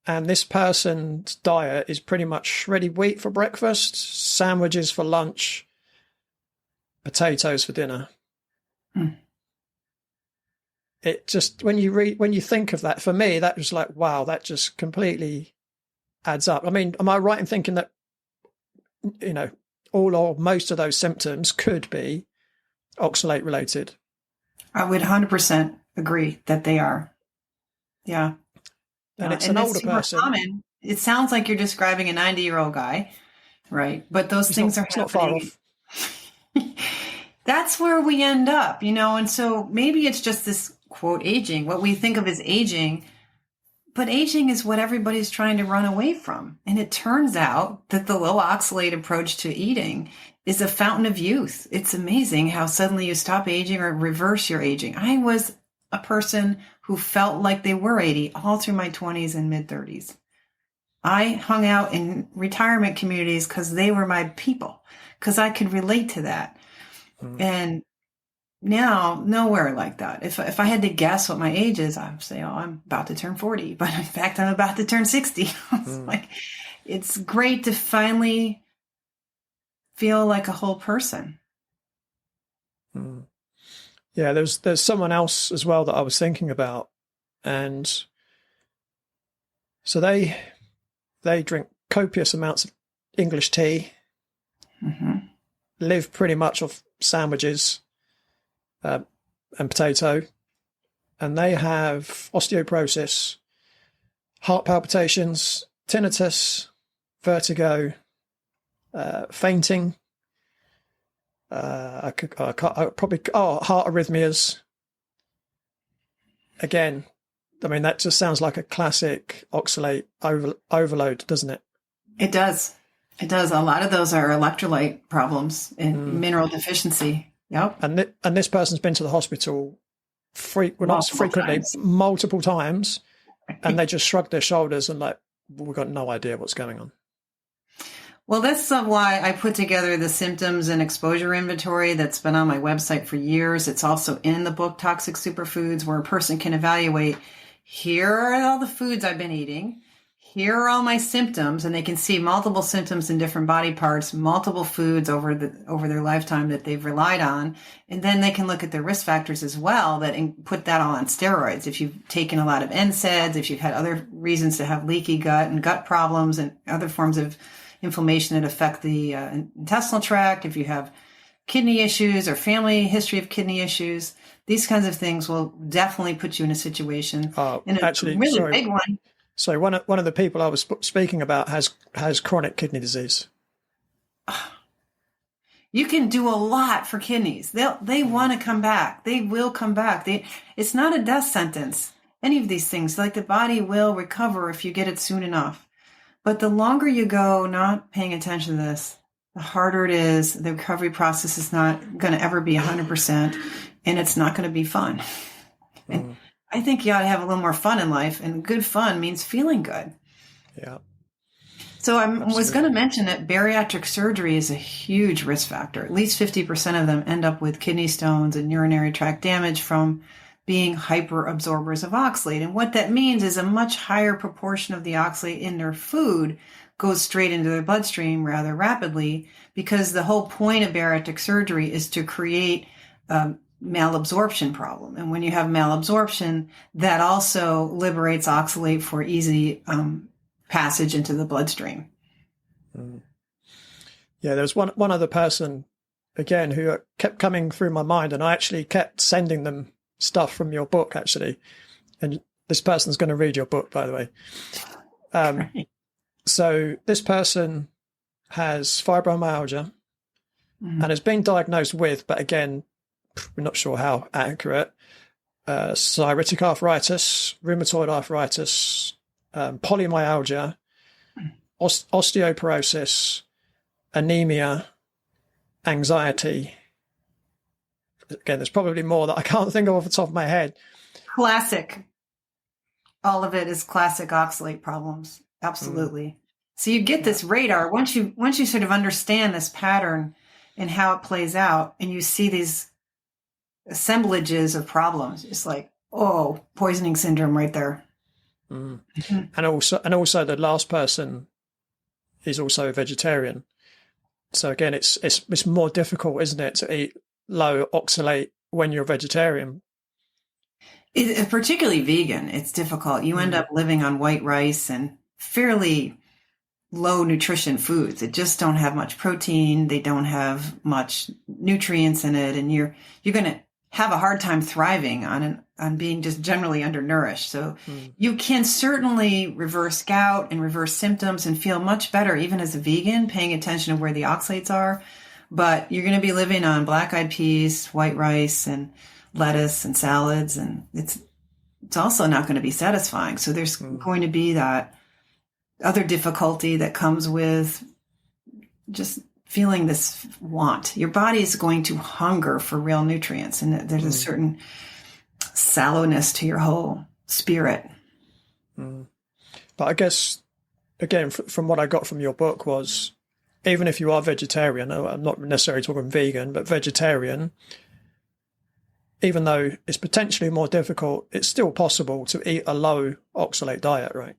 Speaker 2: And this person's diet is pretty much shredded wheat for breakfast, sandwiches for lunch, potatoes for dinner. It just, when you think of that, for me, that was like, wow, that just completely adds up. I mean, am I right in thinking that, all or most of those symptoms could be oxalate related?
Speaker 1: I would 100% agree that they are. Yeah.
Speaker 2: And it's an older person.
Speaker 1: Common. It sounds like you're describing a 90-year-old guy, right? But those things are happening. It's not far off. That's where we end up, and so maybe it's just this quote aging, what we think of as aging, but aging is what everybody's trying to run away from. And it turns out that the low oxalate approach to eating is a fountain of youth. It's amazing how suddenly you stop aging or reverse your aging. I was a person who felt like they were 80 all through my 20s and mid 30s. I hung out in retirement communities because they were my people, because I could relate to that. And now, nowhere like that. If I had to guess what my age is, I would say, I'm about to turn 40. But in fact, I'm about to turn 60. It's great to finally feel like a whole person.
Speaker 2: Yeah, there's someone else as well that I was thinking about. And so they drink copious amounts of English tea, live pretty much off sandwiches and potato, and they have osteoporosis, heart palpitations, tinnitus, vertigo, fainting, heart arrhythmias. Again, I mean, that just sounds like a classic oxalate overload, doesn't it?
Speaker 1: It does. It does. A lot of those are electrolyte problems and mineral deficiency. Yep.
Speaker 2: And this person's been to the hospital multiple times, and they just shrug their shoulders and we've got no idea what's going on.
Speaker 1: Well, that's why I put together the symptoms and exposure inventory that's been on my website for years. It's also in the book, Toxic Superfoods, where a person can evaluate, here are all the foods I've been eating. Here are all my symptoms, and they can see multiple symptoms in different body parts, multiple foods over their lifetime that they've relied on. And then they can look at their risk factors as well and put that all on steroids. If you've taken a lot of NSAIDs, if you've had other reasons to have leaky gut and gut problems and other forms of inflammation that affect the intestinal tract, if you have kidney issues or family history of kidney issues, these kinds of things will definitely put you in a situation. Big one.
Speaker 2: So one of the people I was speaking about has chronic kidney disease.
Speaker 1: You can do a lot for kidneys. They want to come back. They will come back. It's not a death sentence. Any of these things, like the body will recover if you get it soon enough. But the longer you go not paying attention to this, the harder it is. The recovery process is not going to ever be 100%, and it's not going to be fun. And I think you ought to have a little more fun in life, and good fun means feeling good.
Speaker 2: Yeah.
Speaker 1: So I was going to mention that bariatric surgery is a huge risk factor. At least 50% of them end up with kidney stones and urinary tract damage from being hyperabsorbers of oxalate. And what that means is a much higher proportion of the oxalate in their food goes straight into their bloodstream rather rapidly, because the whole point of bariatric surgery is to create malabsorption problem. And when you have malabsorption, that also liberates oxalate for easy passage into the bloodstream.
Speaker 2: Yeah, there's one other person, again, who kept coming through my mind, and I actually kept sending them stuff from your book, actually. And this person's going to read your book, by the way. So this person has fibromyalgia and has been diagnosed with, but again, we're not sure how accurate, psoriatic arthritis, rheumatoid arthritis, polymyalgia, osteoporosis, anemia, anxiety. Again, there's probably more that I can't think of off the top of my head.
Speaker 1: Classic. All of it is classic oxalate problems. Absolutely. So you get this radar once you sort of understand this pattern and how it plays out, and you see these assemblages of problems. It's like, oh, poisoning syndrome right there.
Speaker 2: And also the last person is also a vegetarian. So again, it's more difficult, isn't it, to eat low oxalate when you're a vegetarian?
Speaker 1: Particularly vegan, it's difficult. You end up living on white rice and fairly low nutrition foods. They just don't have much protein. They don't have much nutrients in it, and you're going to have a hard time thriving on being just generally undernourished. So you can certainly reverse gout and reverse symptoms and feel much better even as a vegan, paying attention to where the oxalates are. But you're going to be living on black-eyed peas, white rice, and lettuce and salads, and it's also not going to be satisfying. So there's going to be that other difficulty that comes with just feeling this want. Your body is going to hunger for real nutrients, and there's a certain sallowness to your whole spirit.
Speaker 2: But I guess, again, from what I got from your book was, even if you are vegetarian, I'm not necessarily talking vegan, but vegetarian, even though it's potentially more difficult, it's still possible to eat a low oxalate diet, right?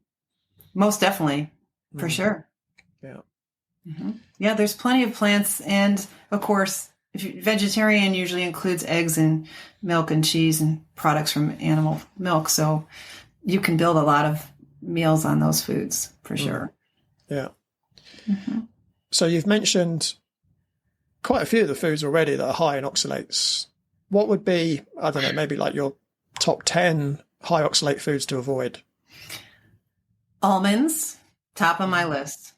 Speaker 1: Most definitely, for sure.
Speaker 2: Yeah.
Speaker 1: Yeah, there's plenty of plants. And of course, vegetarian usually includes eggs and milk and cheese and products from animal milk. So you can build a lot of meals on those foods for sure.
Speaker 2: Yeah. So you've mentioned quite a few of the foods already that are high in oxalates. What would be, I don't know, maybe like your top 10 high oxalate foods to avoid?
Speaker 1: Almonds, top of my list.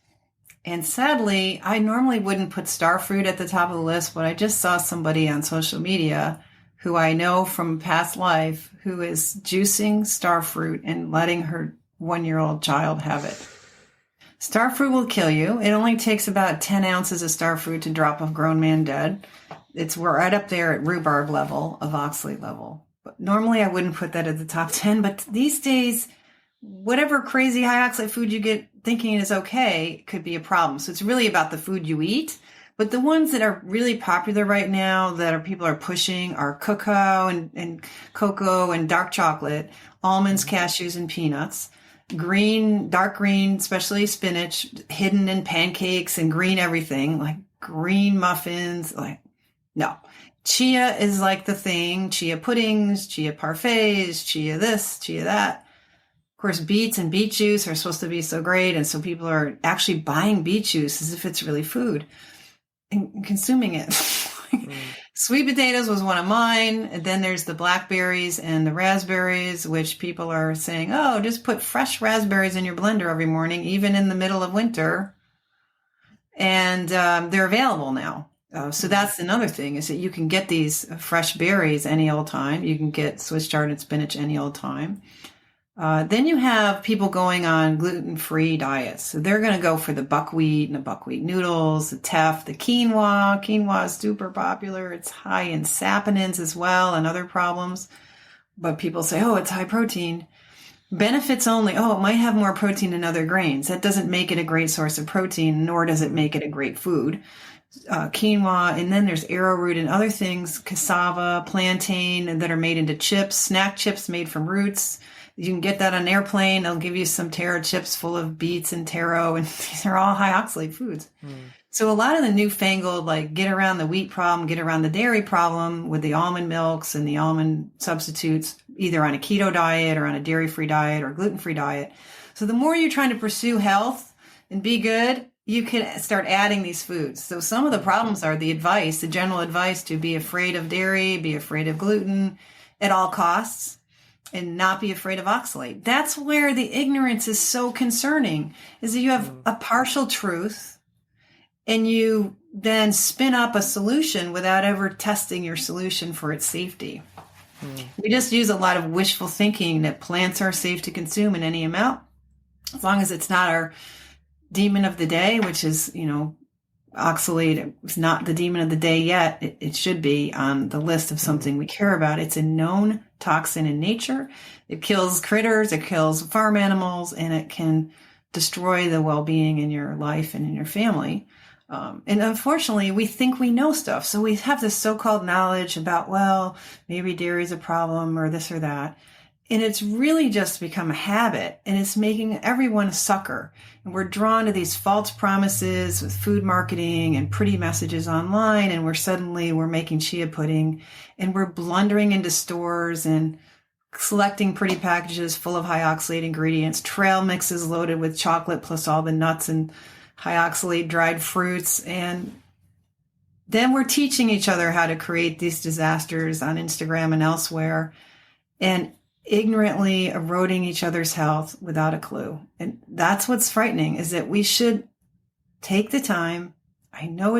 Speaker 1: And sadly, I normally wouldn't put star fruit at the top of the list, but I just saw somebody on social media who I know from past life who is juicing star fruit and letting her 1-year-old child have it. Star fruit will kill you. It only takes about 10 ounces of star fruit to drop a grown man dead. We're right up there at rhubarb level of oxalate level. But normally I wouldn't put that at the top 10, but these days, whatever crazy high oxalate food you get thinking is okay could be a problem. So it's really about the food you eat. But the ones that are really popular right now people are pushing are cacao and cocoa and dark chocolate, almonds, cashews, and peanuts. Green, dark green, especially spinach, hidden in pancakes and green everything, like green muffins. No. Chia is like the thing. Chia puddings, chia parfaits, chia this, chia that. Of course, beets and beet juice are supposed to be so great. And so people are actually buying beet juice as if it's really food and consuming it. Sweet potatoes was one of mine. And then there's the blackberries and the raspberries, which people are saying, oh, just put fresh raspberries in your blender every morning, even in the middle of winter. And they're available now. So that's another thing, is that you can get these fresh berries any old time. You can get Swiss chard and spinach any old time. Then you have people going on gluten-free diets. So they're going to go for the buckwheat and the buckwheat noodles, the teff, the quinoa. Quinoa is super popular. It's high in saponins as well and other problems. But people say, oh, it's high protein. Benefits only. Oh, it might have more protein than other grains. That doesn't make it a great source of protein, nor does it make it a great food. Quinoa, and then there's arrowroot and other things, cassava, plantain, that are made into chips, snack chips made from roots. You can get that on an airplane. They'll give you some taro chips full of beets and taro, and these are all high oxalate foods. So a lot of the newfangled, like get around the wheat problem, get around the dairy problem with the almond milks and the almond substitutes, either on a keto diet or on a dairy-free diet or gluten-free diet. So the more you're trying to pursue health and be good, you can start adding these foods. So some of the problems are the general advice to be afraid of dairy, be afraid of gluten at all costs, and not be afraid of oxalate. That's where the ignorance is so concerning, is that you have a partial truth and you then spin up a solution without ever testing your solution for its safety. We just use a lot of wishful thinking that plants are safe to consume in any amount, as long as it's not our demon of the day, which is, oxalate is not the demon of the day yet. It should be on the list of something we care about. It's a known toxin in nature. It kills critters, it kills farm animals, and it can destroy the well-being in your life and in your family. And unfortunately, we think we know stuff. So we have this so-called knowledge about, well, maybe dairy is a problem or this or that. And it's really just become a habit, and it's making everyone a sucker. And we're drawn to these false promises with food marketing and pretty messages online. And we're making chia pudding, and we're blundering into stores and selecting pretty packages full of high oxalate ingredients, trail mixes loaded with chocolate plus all the nuts and high oxalate dried fruits. And then we're teaching each other how to create these disasters on Instagram and elsewhere, and ignorantly eroding each other's health without a clue. And that's what's frightening, is that we should take the time. I know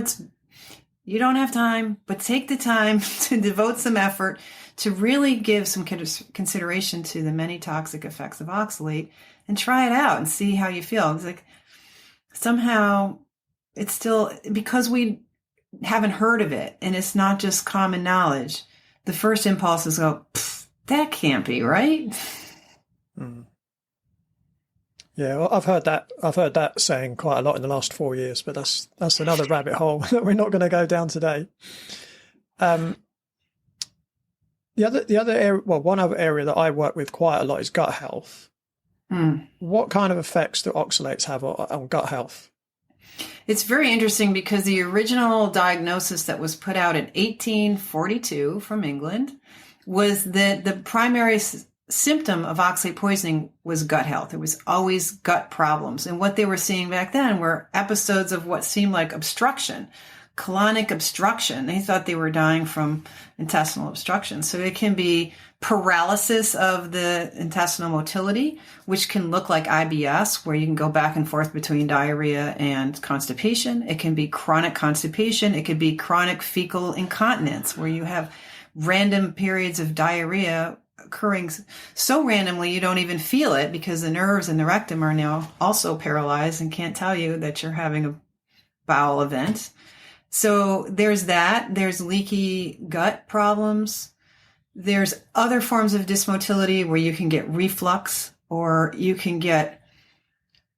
Speaker 1: you don't have time, but take the time to devote some effort to really give some consideration to the many toxic effects of oxalate and try it out and see how you feel. It's like somehow it's still, because we haven't heard of it and it's not just common knowledge, the first impulse is go, that can't be right.
Speaker 2: Mm. Yeah, well, I've heard that saying quite a lot in the last 4 years, but that's another rabbit hole that we're not going to go down today. The other area, well, one other area that I work with quite a lot is gut health. What kind of effects do oxalates have on gut health?
Speaker 1: It's very interesting because the original diagnosis that was put out in 1842 from England was that the primary symptom of oxalate poisoning was gut health. It was always gut problems. And what they were seeing back then were episodes of what seemed like obstruction, colonic obstruction. They thought they were dying from intestinal obstruction. So it can be paralysis of the intestinal motility, which can look like IBS, where you can go back and forth between diarrhea and constipation. It can be chronic constipation. It could be chronic fecal incontinence, where you have random periods of diarrhea occurring so randomly you don't even feel it, because the nerves in the rectum are now also paralyzed and can't tell you that you're having a bowel event. So there's that. There's leaky gut problems. There's other forms of dysmotility where you can get reflux, or you can get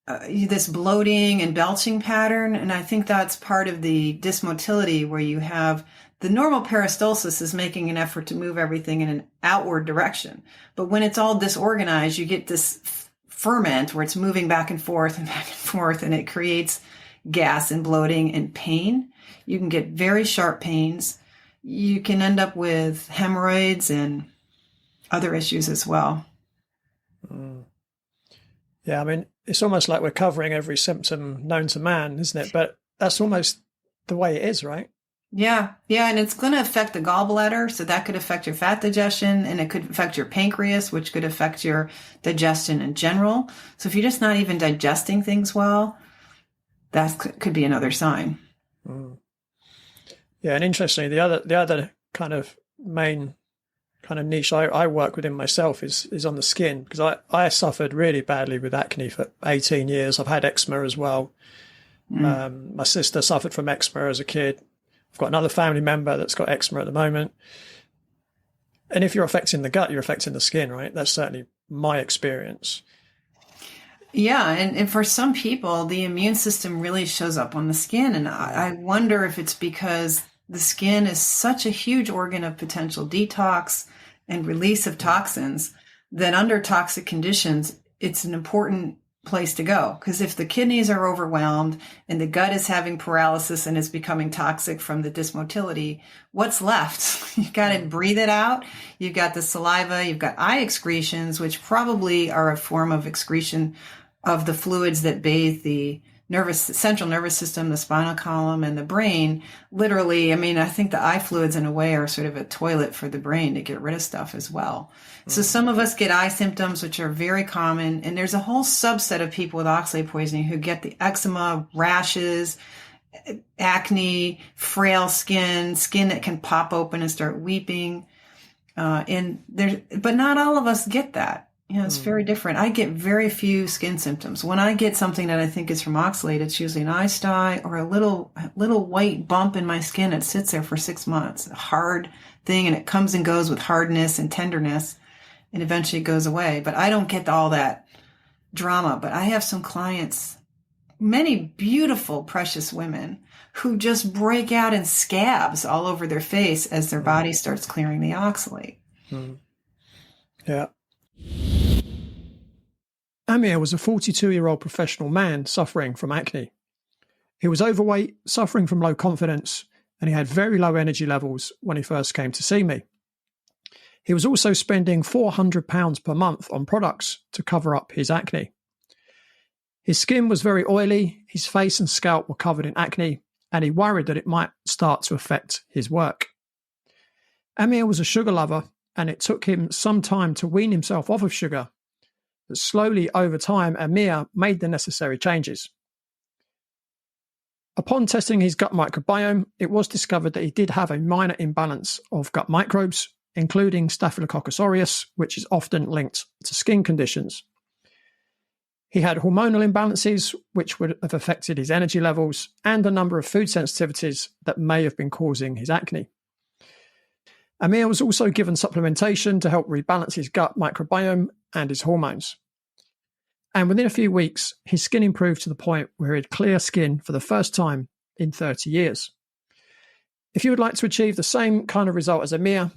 Speaker 1: this bloating and belching pattern. And I think that's part of the dysmotility, where you have the normal peristalsis is making an effort to move everything in an outward direction. But when it's all disorganized, you get this ferment where it's moving back and forth, and it creates gas and bloating and pain. You can get very sharp pains. You can end up with hemorrhoids and other issues as well.
Speaker 2: Yeah, I mean, it's almost like we're covering every symptom known to man, isn't it? But that's almost the way it is, right?
Speaker 1: Yeah. And it's going to affect the gallbladder. So that could affect your fat digestion, and it could affect your pancreas, which could affect your digestion in general. So if you're just not even digesting things well, that could be another sign.
Speaker 2: Yeah, and interestingly, the other kind of main kind of niche I work within myself is on the skin, because I suffered really badly with acne for 18 years. I've had eczema as well. My sister suffered from eczema as a kid. I've got another family member that's got eczema at the moment. And if you're affecting the gut, you're affecting the skin, right? That's certainly my experience.
Speaker 1: Yeah. And for some people, the immune system really shows up on the skin. And I wonder if it's because the skin is such a huge organ of potential detox and release of toxins that under toxic conditions, it's an important place to go. Because if the kidneys are overwhelmed and the gut is having paralysis and is becoming toxic from the dysmotility, what's left? You've got to breathe it out. You've got the saliva, you've got eye excretions, which probably are a form of excretion of the fluids that bathe the central nervous system, the spinal column, and the brain. Literally, I mean, I think the eye fluids in a way are sort of a toilet for the brain to get rid of stuff as well. So some of us get eye symptoms, which are very common. And there's a whole subset of people with oxalate poisoning who get the eczema, rashes, acne, frail skin that can pop open and start weeping. But not all of us get that. Yeah, it's very different. I get very few skin symptoms. When I get something that I think is from oxalate, it's usually an eye sty or a little white bump in my skin. It sits there for 6 months, a hard thing, and it comes and goes with hardness and tenderness, and eventually it goes away. But I don't get all that drama. But I have some clients, many beautiful, precious women, who just break out in scabs all over their face as their body starts clearing the oxalate.
Speaker 2: Yeah. Amir was a 42-year-old professional man suffering from acne. He was overweight, suffering from low confidence, and he had very low energy levels when he first came to see me. He was also spending £400 per month on products to cover up his acne. His skin was very oily, his face and scalp were covered in acne, and he worried that it might start to affect his work. Amir was a sugar lover, and it took him some time to wean himself off of sugar. But slowly over time, Amir made the necessary changes. Upon testing his gut microbiome, it was discovered that he did have a minor imbalance of gut microbes, including Staphylococcus aureus, which is often linked to skin conditions. He had hormonal imbalances, which would have affected his energy levels, and a number of food sensitivities that may have been causing his acne. Amir was also given supplementation to help rebalance his gut microbiome and his hormones. And within a few weeks, his skin improved to the point where he had clear skin for the first time in 30 years. If you would like to achieve the same kind of result as Amir,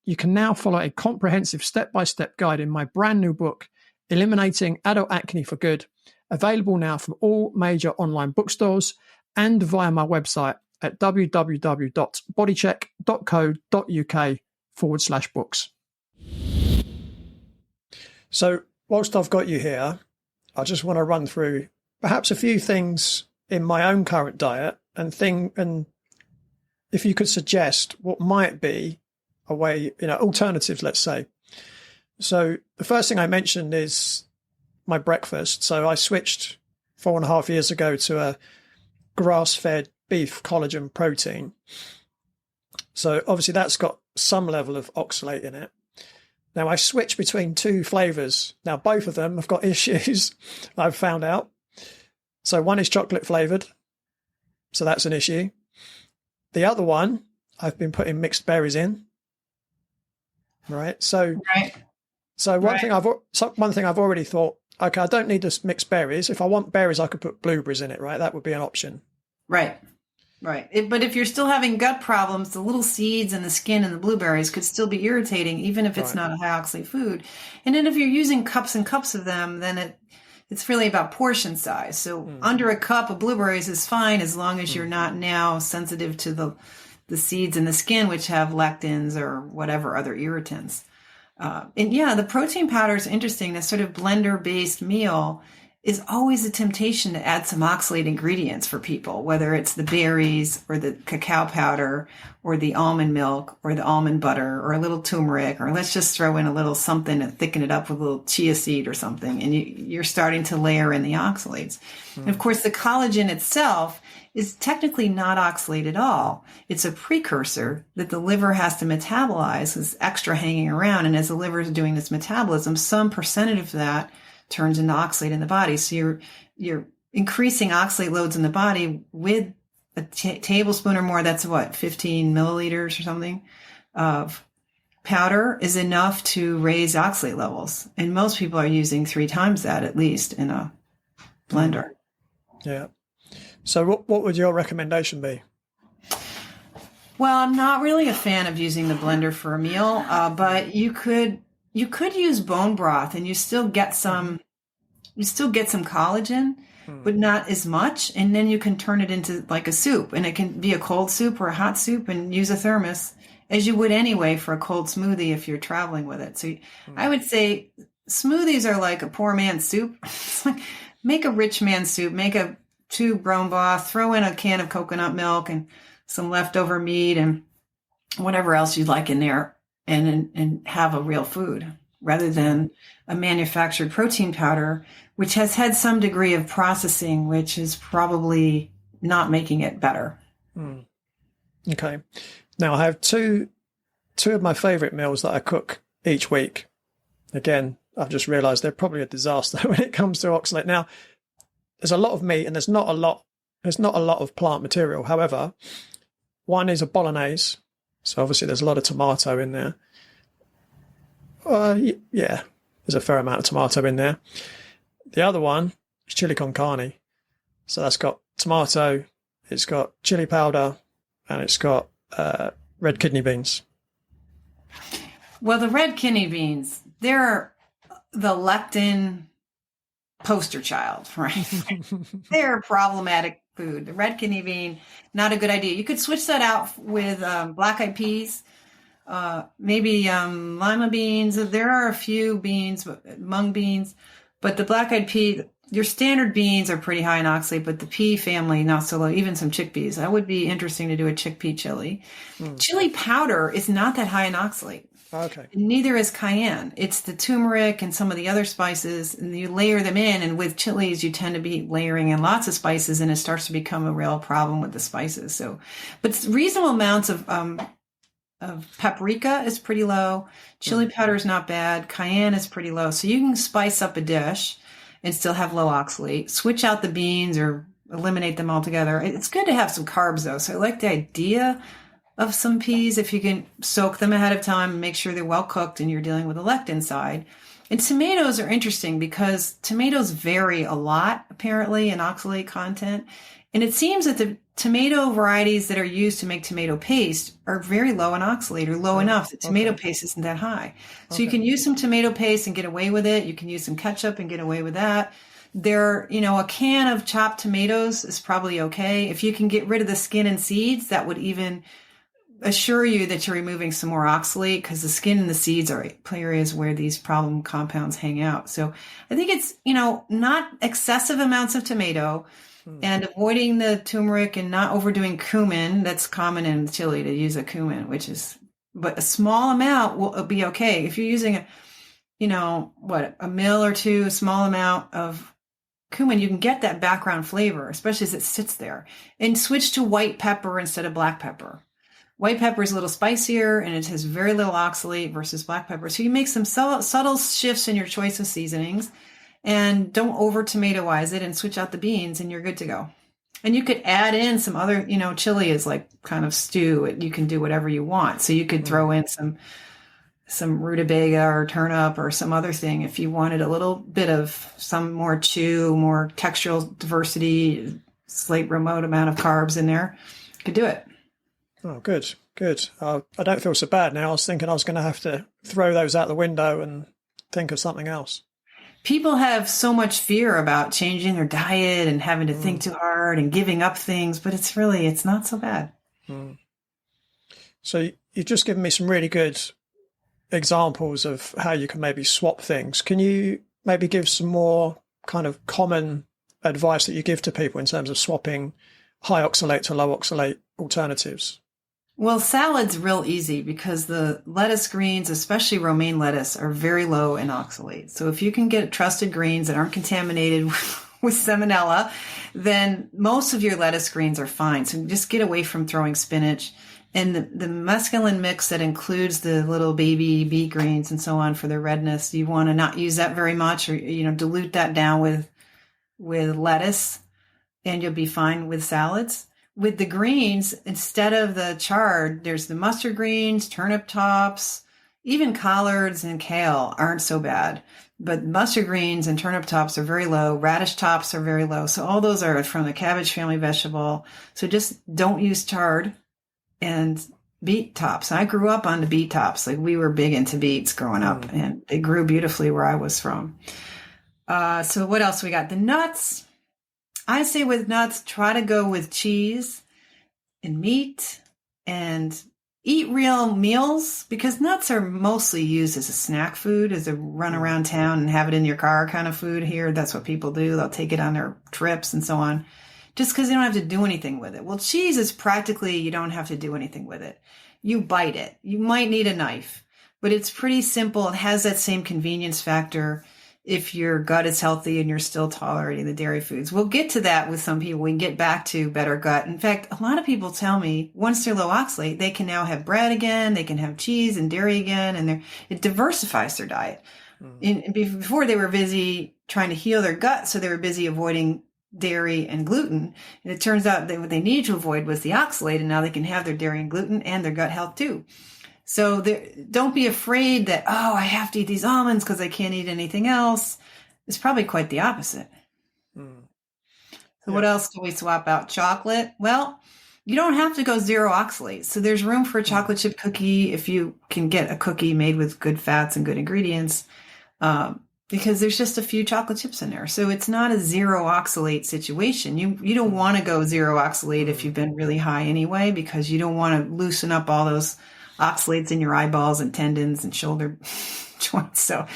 Speaker 2: you can now follow a comprehensive step-by-step guide in my brand new book, Eliminating Adult Acne for Good, available now from all major online bookstores and via my website at www.bodycheck.co.uk/books. So whilst I've got you here, I just want to run through perhaps a few things in my own current diet and if you could suggest what might be a way, alternatives, let's say. So the first thing I mentioned is my breakfast. So I switched 4.5 years ago to a grass-fed beef collagen protein. So obviously that's got some level of oxalate in it. Now I switch between two flavors. Now both of them have got issues, I've found out. So one is chocolate flavored. So that's an issue. The other one, I've been putting mixed berries in. Right. So one thing I've already thought, okay, I don't need this mixed berries. If I want berries, I could put blueberries in it, right? That would be an option.
Speaker 1: Right. But if you're still having gut problems, the little seeds and the skin and the blueberries could still be irritating, even if it's not a high oxalate food. And then if you're using cups and cups of them, then it's really about portion size. So under a cup of blueberries is fine as long as you're not now sensitive to the seeds in the skin, which have lectins or whatever other irritants. The protein powder is interesting. This sort of blender-based meal is always a temptation to add some oxalate ingredients for people, whether it's the berries or the cacao powder or the almond milk or the almond butter or a little turmeric, or let's just throw in a little something to thicken it up with a little chia seed or something. And you're starting to layer in the oxalates. And of course, the collagen itself is technically not oxalate at all. It's a precursor that the liver has to metabolize, is extra hanging around. And as the liver is doing this metabolism, some percentage of that turns into oxalate in the body. So you're increasing oxalate loads in the body with a tablespoon or more. That's 15 milliliters or something of powder is enough to raise oxalate levels. And most people are using 3 times that at least in a blender.
Speaker 2: Yeah. So what would your recommendation be?
Speaker 1: Well, I'm not really a fan of using the blender for a meal, but you could use bone broth and you still get some collagen, but not as much. And then you can turn it into like a soup, and it can be a cold soup or a hot soup, and use a thermos as you would anyway for a cold smoothie if you're traveling with it. So I would say smoothies are like a poor man's soup. It's like, make a rich man's soup, make a tube bone broth, throw in a can of coconut milk and some leftover meat and whatever else you'd like in there, and have a real food rather than a manufactured protein powder, which has had some degree of processing, which is probably not making it better.
Speaker 2: Okay. Now I have two of my favorite meals that I cook each week. Again, I've just realized they're probably a disaster when it comes to oxalate. Now, there's a lot of meat and there's not a lot of plant material. However, one is a bolognese. So obviously there's a lot of tomato in there. Yeah, there's a fair amount of tomato in there. The other one is chili con carne. So that's got tomato, it's got chili powder, and it's got red kidney beans.
Speaker 1: Well, the red kidney beans, they're the lectin poster child, right? They're problematic food. The red kidney bean, not a good idea. You could switch that out with black-eyed peas, maybe lima beans. There are a few beans, mung beans, but the black-eyed pea, your standard beans are pretty high in oxalate, but the pea family, not so low, even some chickpeas. That would be interesting to do a chickpea chili. Chili powder is not that high in oxalate.
Speaker 2: Okay.
Speaker 1: Neither is cayenne. It's the turmeric and some of the other spices, and you layer them in. And with chilies, you tend to be layering in lots of spices, and it starts to become a real problem with the spices. So, but reasonable amounts of paprika is pretty low. Chili powder is not bad. Cayenne is pretty low. So you can spice up a dish and still have low oxalate. Switch out the beans or eliminate them altogether. It's good to have some carbs, though. So I like the idea of some peas if you can soak them ahead of time and make sure they're well cooked and you're dealing with the lectin side. And tomatoes are interesting because tomatoes vary a lot, apparently, in oxalate content. And it seems that the tomato varieties that are used to make tomato paste are very low in oxalate, or low enough that tomato paste isn't that high. So you can use some tomato paste and get away with it. You can use some ketchup and get away with that. A can of chopped tomatoes is probably okay. If you can get rid of the skin and seeds, that would even assure you that you're removing some more oxalate, because the skin and the seeds are areas where these problem compounds hang out. So I think it's, not excessive amounts of tomato, and avoiding the turmeric and not overdoing cumin. That's common in chili to use a cumin, but a small amount will be okay. If you're using a mill or two, a small amount of cumin, you can get that background flavor, especially as it sits there. And switch to white pepper instead of black pepper. White pepper is a little spicier and it has very little oxalate versus black pepper. So you make some subtle shifts in your choice of seasonings, and don't over tomatoize it, and switch out the beans and you're good to go. And you could add in some other, chili is like kind of stew. You can do whatever you want. So you could throw in some rutabaga or turnip or some other thing if you wanted a little bit of some more chew, more textural diversity, slight remote amount of carbs in there. You could do it.
Speaker 2: Oh, good. I don't feel so bad now. I was thinking I was going to have to throw those out the window and think of something else.
Speaker 1: People have so much fear about changing their diet and having to think too hard and giving up things, but it's not so bad.
Speaker 2: So you've just given me some really good examples of how you can maybe swap things. Can you maybe give some more kind of common advice that you give to people in terms of swapping high oxalate to low oxalate alternatives?
Speaker 1: Well, salad's real easy because the lettuce greens, especially romaine lettuce, are very low in oxalate. So if you can get trusted greens that aren't contaminated with salmonella, then most of your lettuce greens are fine. So just get away from throwing spinach. And the mescaline mix that includes the little baby beet greens and so on for their redness, you want to not use that very much, or dilute that down with lettuce, and you'll be fine with salads. With the greens, instead of the chard, there's the mustard greens, turnip tops, even collards and kale aren't so bad. But mustard greens and turnip tops are very low. Radish tops are very low. So all those are from the cabbage family vegetable. So just don't use chard. And beet tops. I grew up on the beet tops. Like, we were big into beets growing up, and they grew beautifully where I was from. So what else we got? The nuts. I say with nuts, try to go with cheese and meat and eat real meals, because nuts are mostly used as a snack food, as a run around town and have it in your car kind of food here. That's what people do. They'll take it on their trips and so on, just because they don't have to do anything with it. Well, cheese is practically, you don't have to do anything with it. You bite it. You might need a knife, but it's pretty simple. It has that same convenience factor if your gut is healthy and you're still tolerating the dairy foods. We'll get to that with some people. We can get back to better gut. In fact, a lot of people tell me once they're low oxalate, they can now have bread again, they can have cheese and dairy again, and it diversifies their diet. Before they were busy trying to heal their gut, so they were busy avoiding dairy and gluten. And it turns out that what they needed to avoid was the oxalate, and now they can have their dairy and gluten and their gut health too. So don't be afraid that, oh, I have to eat these almonds because I can't eat anything else. It's probably quite the opposite. So what else do we swap out? Chocolate? Well, you don't have to go zero oxalates. So there's room for a chocolate chip cookie if you can get a cookie made with good fats and good ingredients, because there's just a few chocolate chips in there. So it's not a zero oxalate situation. You don't want to go zero oxalate if you've been really high anyway, because you don't want to loosen up all those oxalates in your eyeballs and tendons and shoulder joints. So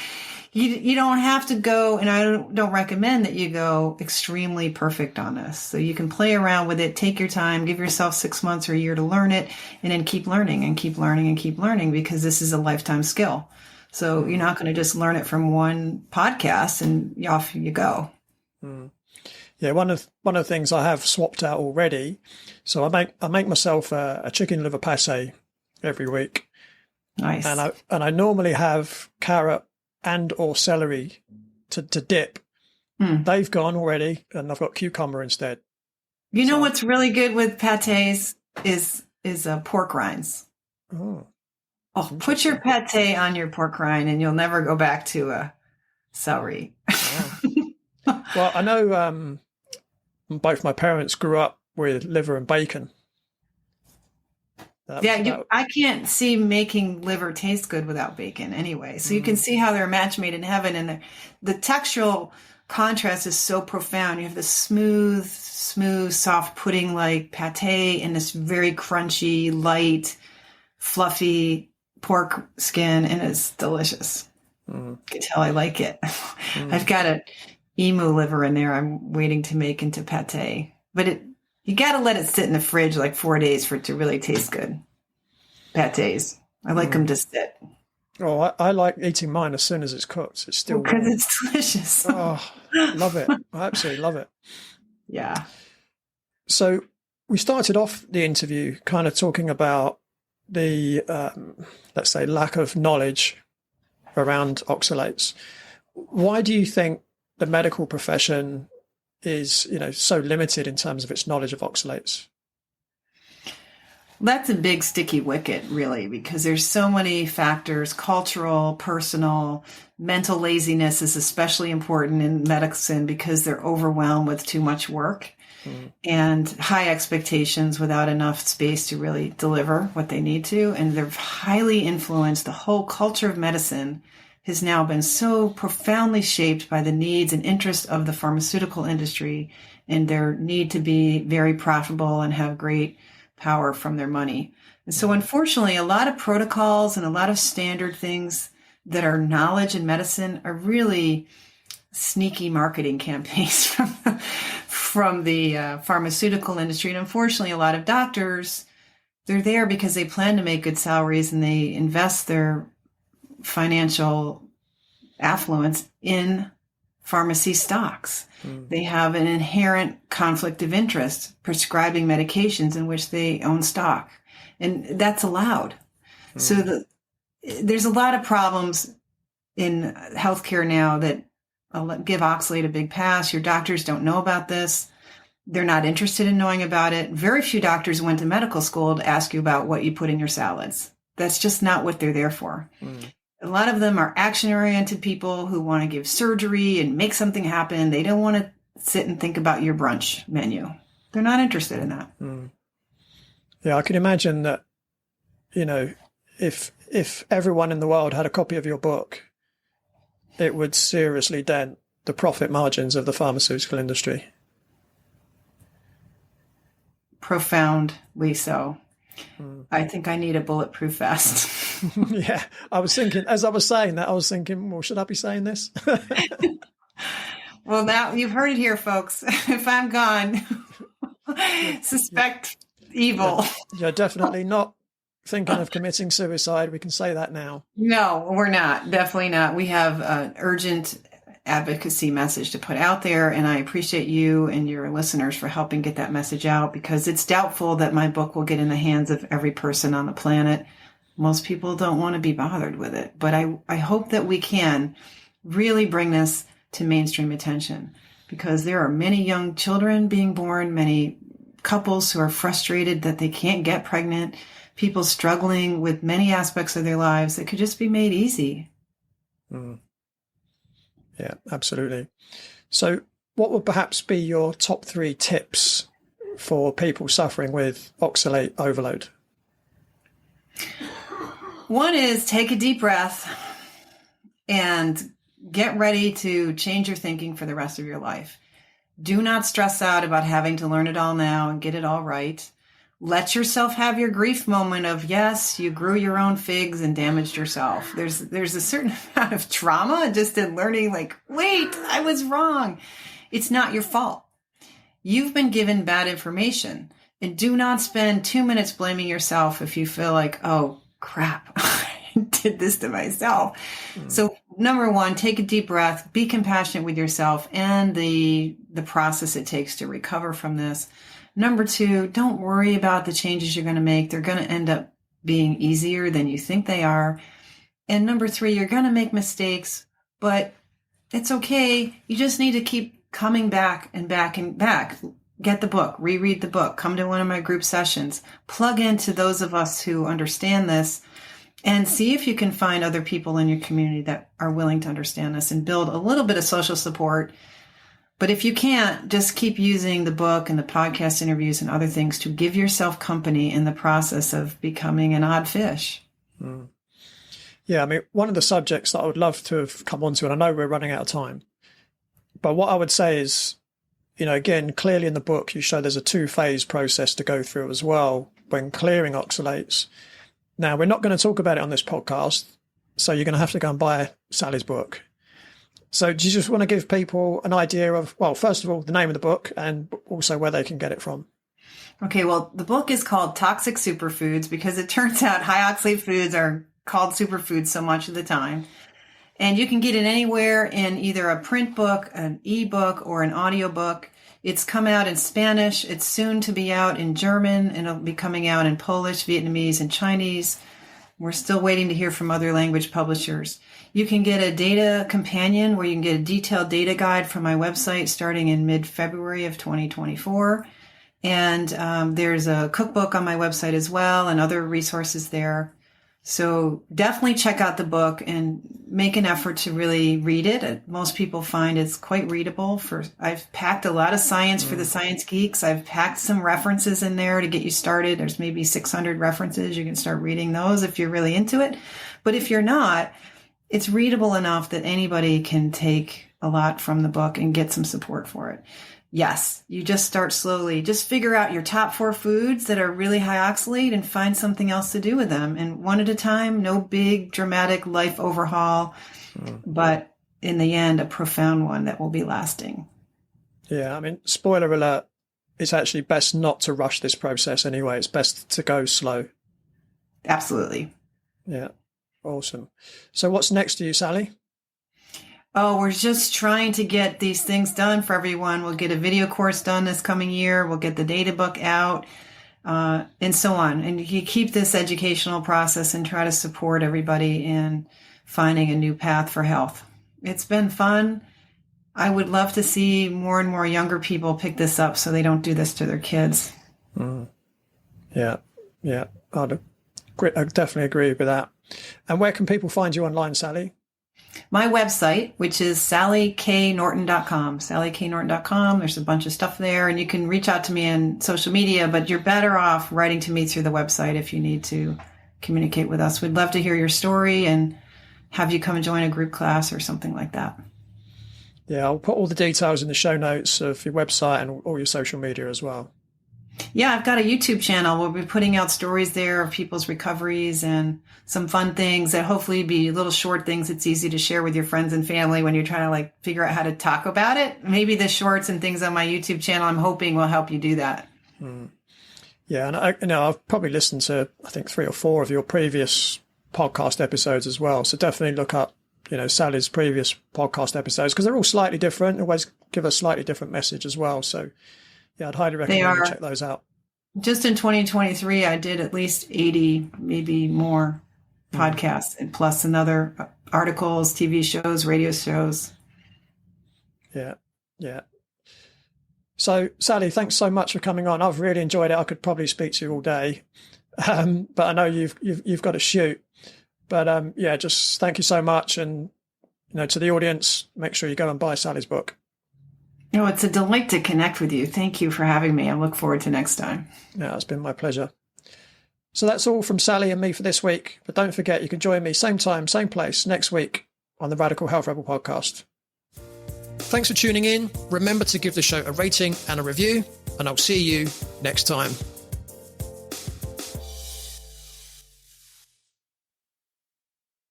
Speaker 1: you don't have to go, and I don't recommend that you go extremely perfect on this. So you can play around with it, take your time, give yourself 6 months or a year to learn it, and then keep learning and keep learning and keep learning, because this is a lifetime skill. So you're not going to just learn it from one podcast and off you go.
Speaker 2: Yeah, one of the things I have swapped out already. So I make myself a chicken liver pate every week.
Speaker 1: Nice.
Speaker 2: And I normally have carrot and or celery to dip. They've gone already, and I've got cucumber instead.
Speaker 1: You know what's really good with pates is pork rinds. Oh, put your pate on your pork rind, and you'll never go back to celery.
Speaker 2: Well, I know both my parents grew up with liver and bacon.
Speaker 1: I can't see making liver taste good without bacon anyway. So you can see how they're a match made in heaven. And the textural contrast is so profound. You have this smooth, soft pudding-like pate and this very crunchy, light, fluffy pork skin, and it's delicious. You can tell I like it. I've got an emu liver in there I'm waiting to make into pate. But you got to let it sit in the fridge like 4 days for it to really taste good. Pates. I like them to sit.
Speaker 2: Oh, I like eating mine as soon as it's cooked. It's still
Speaker 1: because it's delicious.
Speaker 2: Oh, love it. I absolutely love it.
Speaker 1: Yeah.
Speaker 2: So we started off the interview kind of talking about the, let's say, lack of knowledge around oxalates. Why do you think the medical profession is, so limited in terms of its knowledge of oxalates?
Speaker 1: That's a big sticky wicket, really, because there's so many factors: cultural, personal, mental laziness is especially important in medicine because they're overwhelmed with too much work and high expectations without enough space to really deliver what they need to. And they're highly influenced. The whole culture of medicine has now been so profoundly shaped by the needs and interests of the pharmaceutical industry and their need to be very profitable and have great power from their money. And so unfortunately, a lot of protocols and a lot of standard things that are knowledge in medicine are really sneaky marketing campaigns from the pharmaceutical industry. And unfortunately, a lot of doctors, they're there because they plan to make good salaries and they invest their financial affluence in pharmacy stocks. They have an inherent conflict of interest prescribing medications in which they own stock, and that's allowed. So there's a lot of problems in healthcare now that give oxalate a big pass. Your doctors don't know about this. They're not interested in knowing about it. Very few doctors went to medical school to ask you about what you put in your salads. That's just not what they're there for. A lot of them are action-oriented people who want to give surgery and make something happen. They don't want to sit and think about your brunch menu. They're not interested in that.
Speaker 2: Yeah, I can imagine that, if everyone in the world had a copy of your book, it would seriously dent the profit margins of the pharmaceutical industry.
Speaker 1: Profoundly so. I think I need a bulletproof vest.
Speaker 2: Yeah, I was thinking, as I was saying that, well, should I be saying this?
Speaker 1: Well, now you've heard it here, folks. If I'm gone, suspect evil.
Speaker 2: You're definitely not thinking of committing suicide. We can say that now.
Speaker 1: No, we're not. Definitely not. We have an urgent advocacy message to put out there, and I appreciate you and your listeners for helping get that message out, because it's doubtful that my book will get in the hands of every person on the planet. Most people don't want to be bothered with it, but I hope that we can really bring this to mainstream attention, because there are many young children being born, many couples who are frustrated that they can't get pregnant, people struggling with many aspects of their lives that could just be made easy.
Speaker 2: Yeah, absolutely. So what would perhaps be your top 3 tips for people suffering with oxalate overload?
Speaker 1: One is take a deep breath and get ready to change your thinking for the rest of your life. Do not stress out about having to learn it all now and get it all right. Let yourself have your grief moment of, yes, you grew your own figs and damaged yourself. There's a certain amount of trauma just in learning, like, wait, I was wrong. It's not your fault. You've been given bad information, and do not spend 2 minutes blaming yourself if you feel like, oh, crap, I did this to myself. So number 1, take a deep breath, be compassionate with yourself and the process it takes to recover from this. Number 2, don't worry about the changes you're going to make. They're going to end up being easier than you think they are. And number 3, you're going to make mistakes, but it's okay. You just need to keep coming back and back and back. Get the book, reread the book, come to one of my group sessions, plug into those of us who understand this, and see if you can find other people in your community that are willing to understand this and build a little bit of social support. But if you can't, just keep using the book and the podcast interviews and other things to give yourself company in the process of becoming an odd fish.
Speaker 2: Yeah, I mean, one of the subjects that I would love to have come onto, and I know we're running out of time, but what I would say is, again, clearly in the book, you show there's a 2-phase process to go through as well when clearing oxalates. Now, we're not going to talk about it on this podcast, so you're going to have to go and buy Sally's book. So do you just want to give people an idea of, well, first of all, the name of the book and also where they can get it from?
Speaker 1: Okay, well, the book is called Toxic Superfoods because it turns out high-oxalate foods are called superfoods so much of the time. And you can get it anywhere in either a print book, an ebook, or an audiobook. It's come out in Spanish. It's soon to be out in German, and it'll be coming out in Polish, Vietnamese, and Chinese. We're still waiting to hear from other language publishers. You can get a data companion where you can get a detailed data guide from my website starting in mid-February of 2024. And there's a cookbook on my website as well and other resources there. So definitely check out the book and make an effort to really read it. Most people find it's quite readable. I've packed a lot of science for the science geeks. I've packed some references in there to get you started. There's maybe 600 references. You can start reading those if you're really into it. But if you're not, it's readable enough that anybody can take a lot from the book and get some support for it. Yes, you just start slowly. Just figure out your top 4 foods that are really high oxalate and find something else to do with them. And one at a time, no big dramatic life overhaul, but in the end, a profound one that will be lasting.
Speaker 2: Yeah, I mean, spoiler alert, it's actually best not to rush this process anyway. It's best to go slow.
Speaker 1: Absolutely.
Speaker 2: Yeah, awesome. So what's next for you, Sally?
Speaker 1: Oh, we're just trying to get these things done for everyone. We'll get a video course done this coming year. We'll get the data book out, and so on. And you keep this educational process and try to support everybody in finding a new path for health. It's been fun. I would love to see more and more younger people pick this up so they don't do this to their kids.
Speaker 2: Yeah. I'd definitely agree with that. And where can people find you online, Sally?
Speaker 1: My website, which is sallyknorton.com, sallyknorton.com. There's a bunch of stuff there, and you can reach out to me on social media, but you're better off writing to me through the website if you need to communicate with us. We'd love to hear your story and have you come and join a group class or something like that.
Speaker 2: Yeah, I'll put all the details in the show notes of your website and all your social media as well.
Speaker 1: Yeah, I've got a YouTube channel. We'll be putting out stories there of people's recoveries and some fun things that hopefully be little short things it's easy to share with your friends and family when you're trying to figure out how to talk about it. Maybe the shorts and things on my YouTube channel, I'm hoping will help you do that.
Speaker 2: Yeah, and I've probably listened to, I think, 3 or 4 of your previous podcast episodes as well. So definitely look up, Sally's previous podcast episodes because they're all slightly different, always give a slightly different message as well. So yeah, I'd highly recommend you check those out.
Speaker 1: Just in 2023, I did at least 80, maybe more podcasts, and plus another articles, TV shows, radio shows.
Speaker 2: Yeah. Yeah. So, Sally, thanks so much for coming on. I've really enjoyed it. I could probably speak to you all day, but I know you've got to shoot. But yeah, just thank you so much, and to the audience, make sure you go and buy Sally's book.
Speaker 1: It's a delight to connect with you. Thank you for having me. I look forward to next time.
Speaker 2: Yeah, it's been my pleasure. So that's all from Sally and me for this week. But don't forget, you can join me same time, same place next week on the Radical Health Rebel podcast. Thanks for tuning in. Remember to give the show a rating and a review, and I'll see you next time.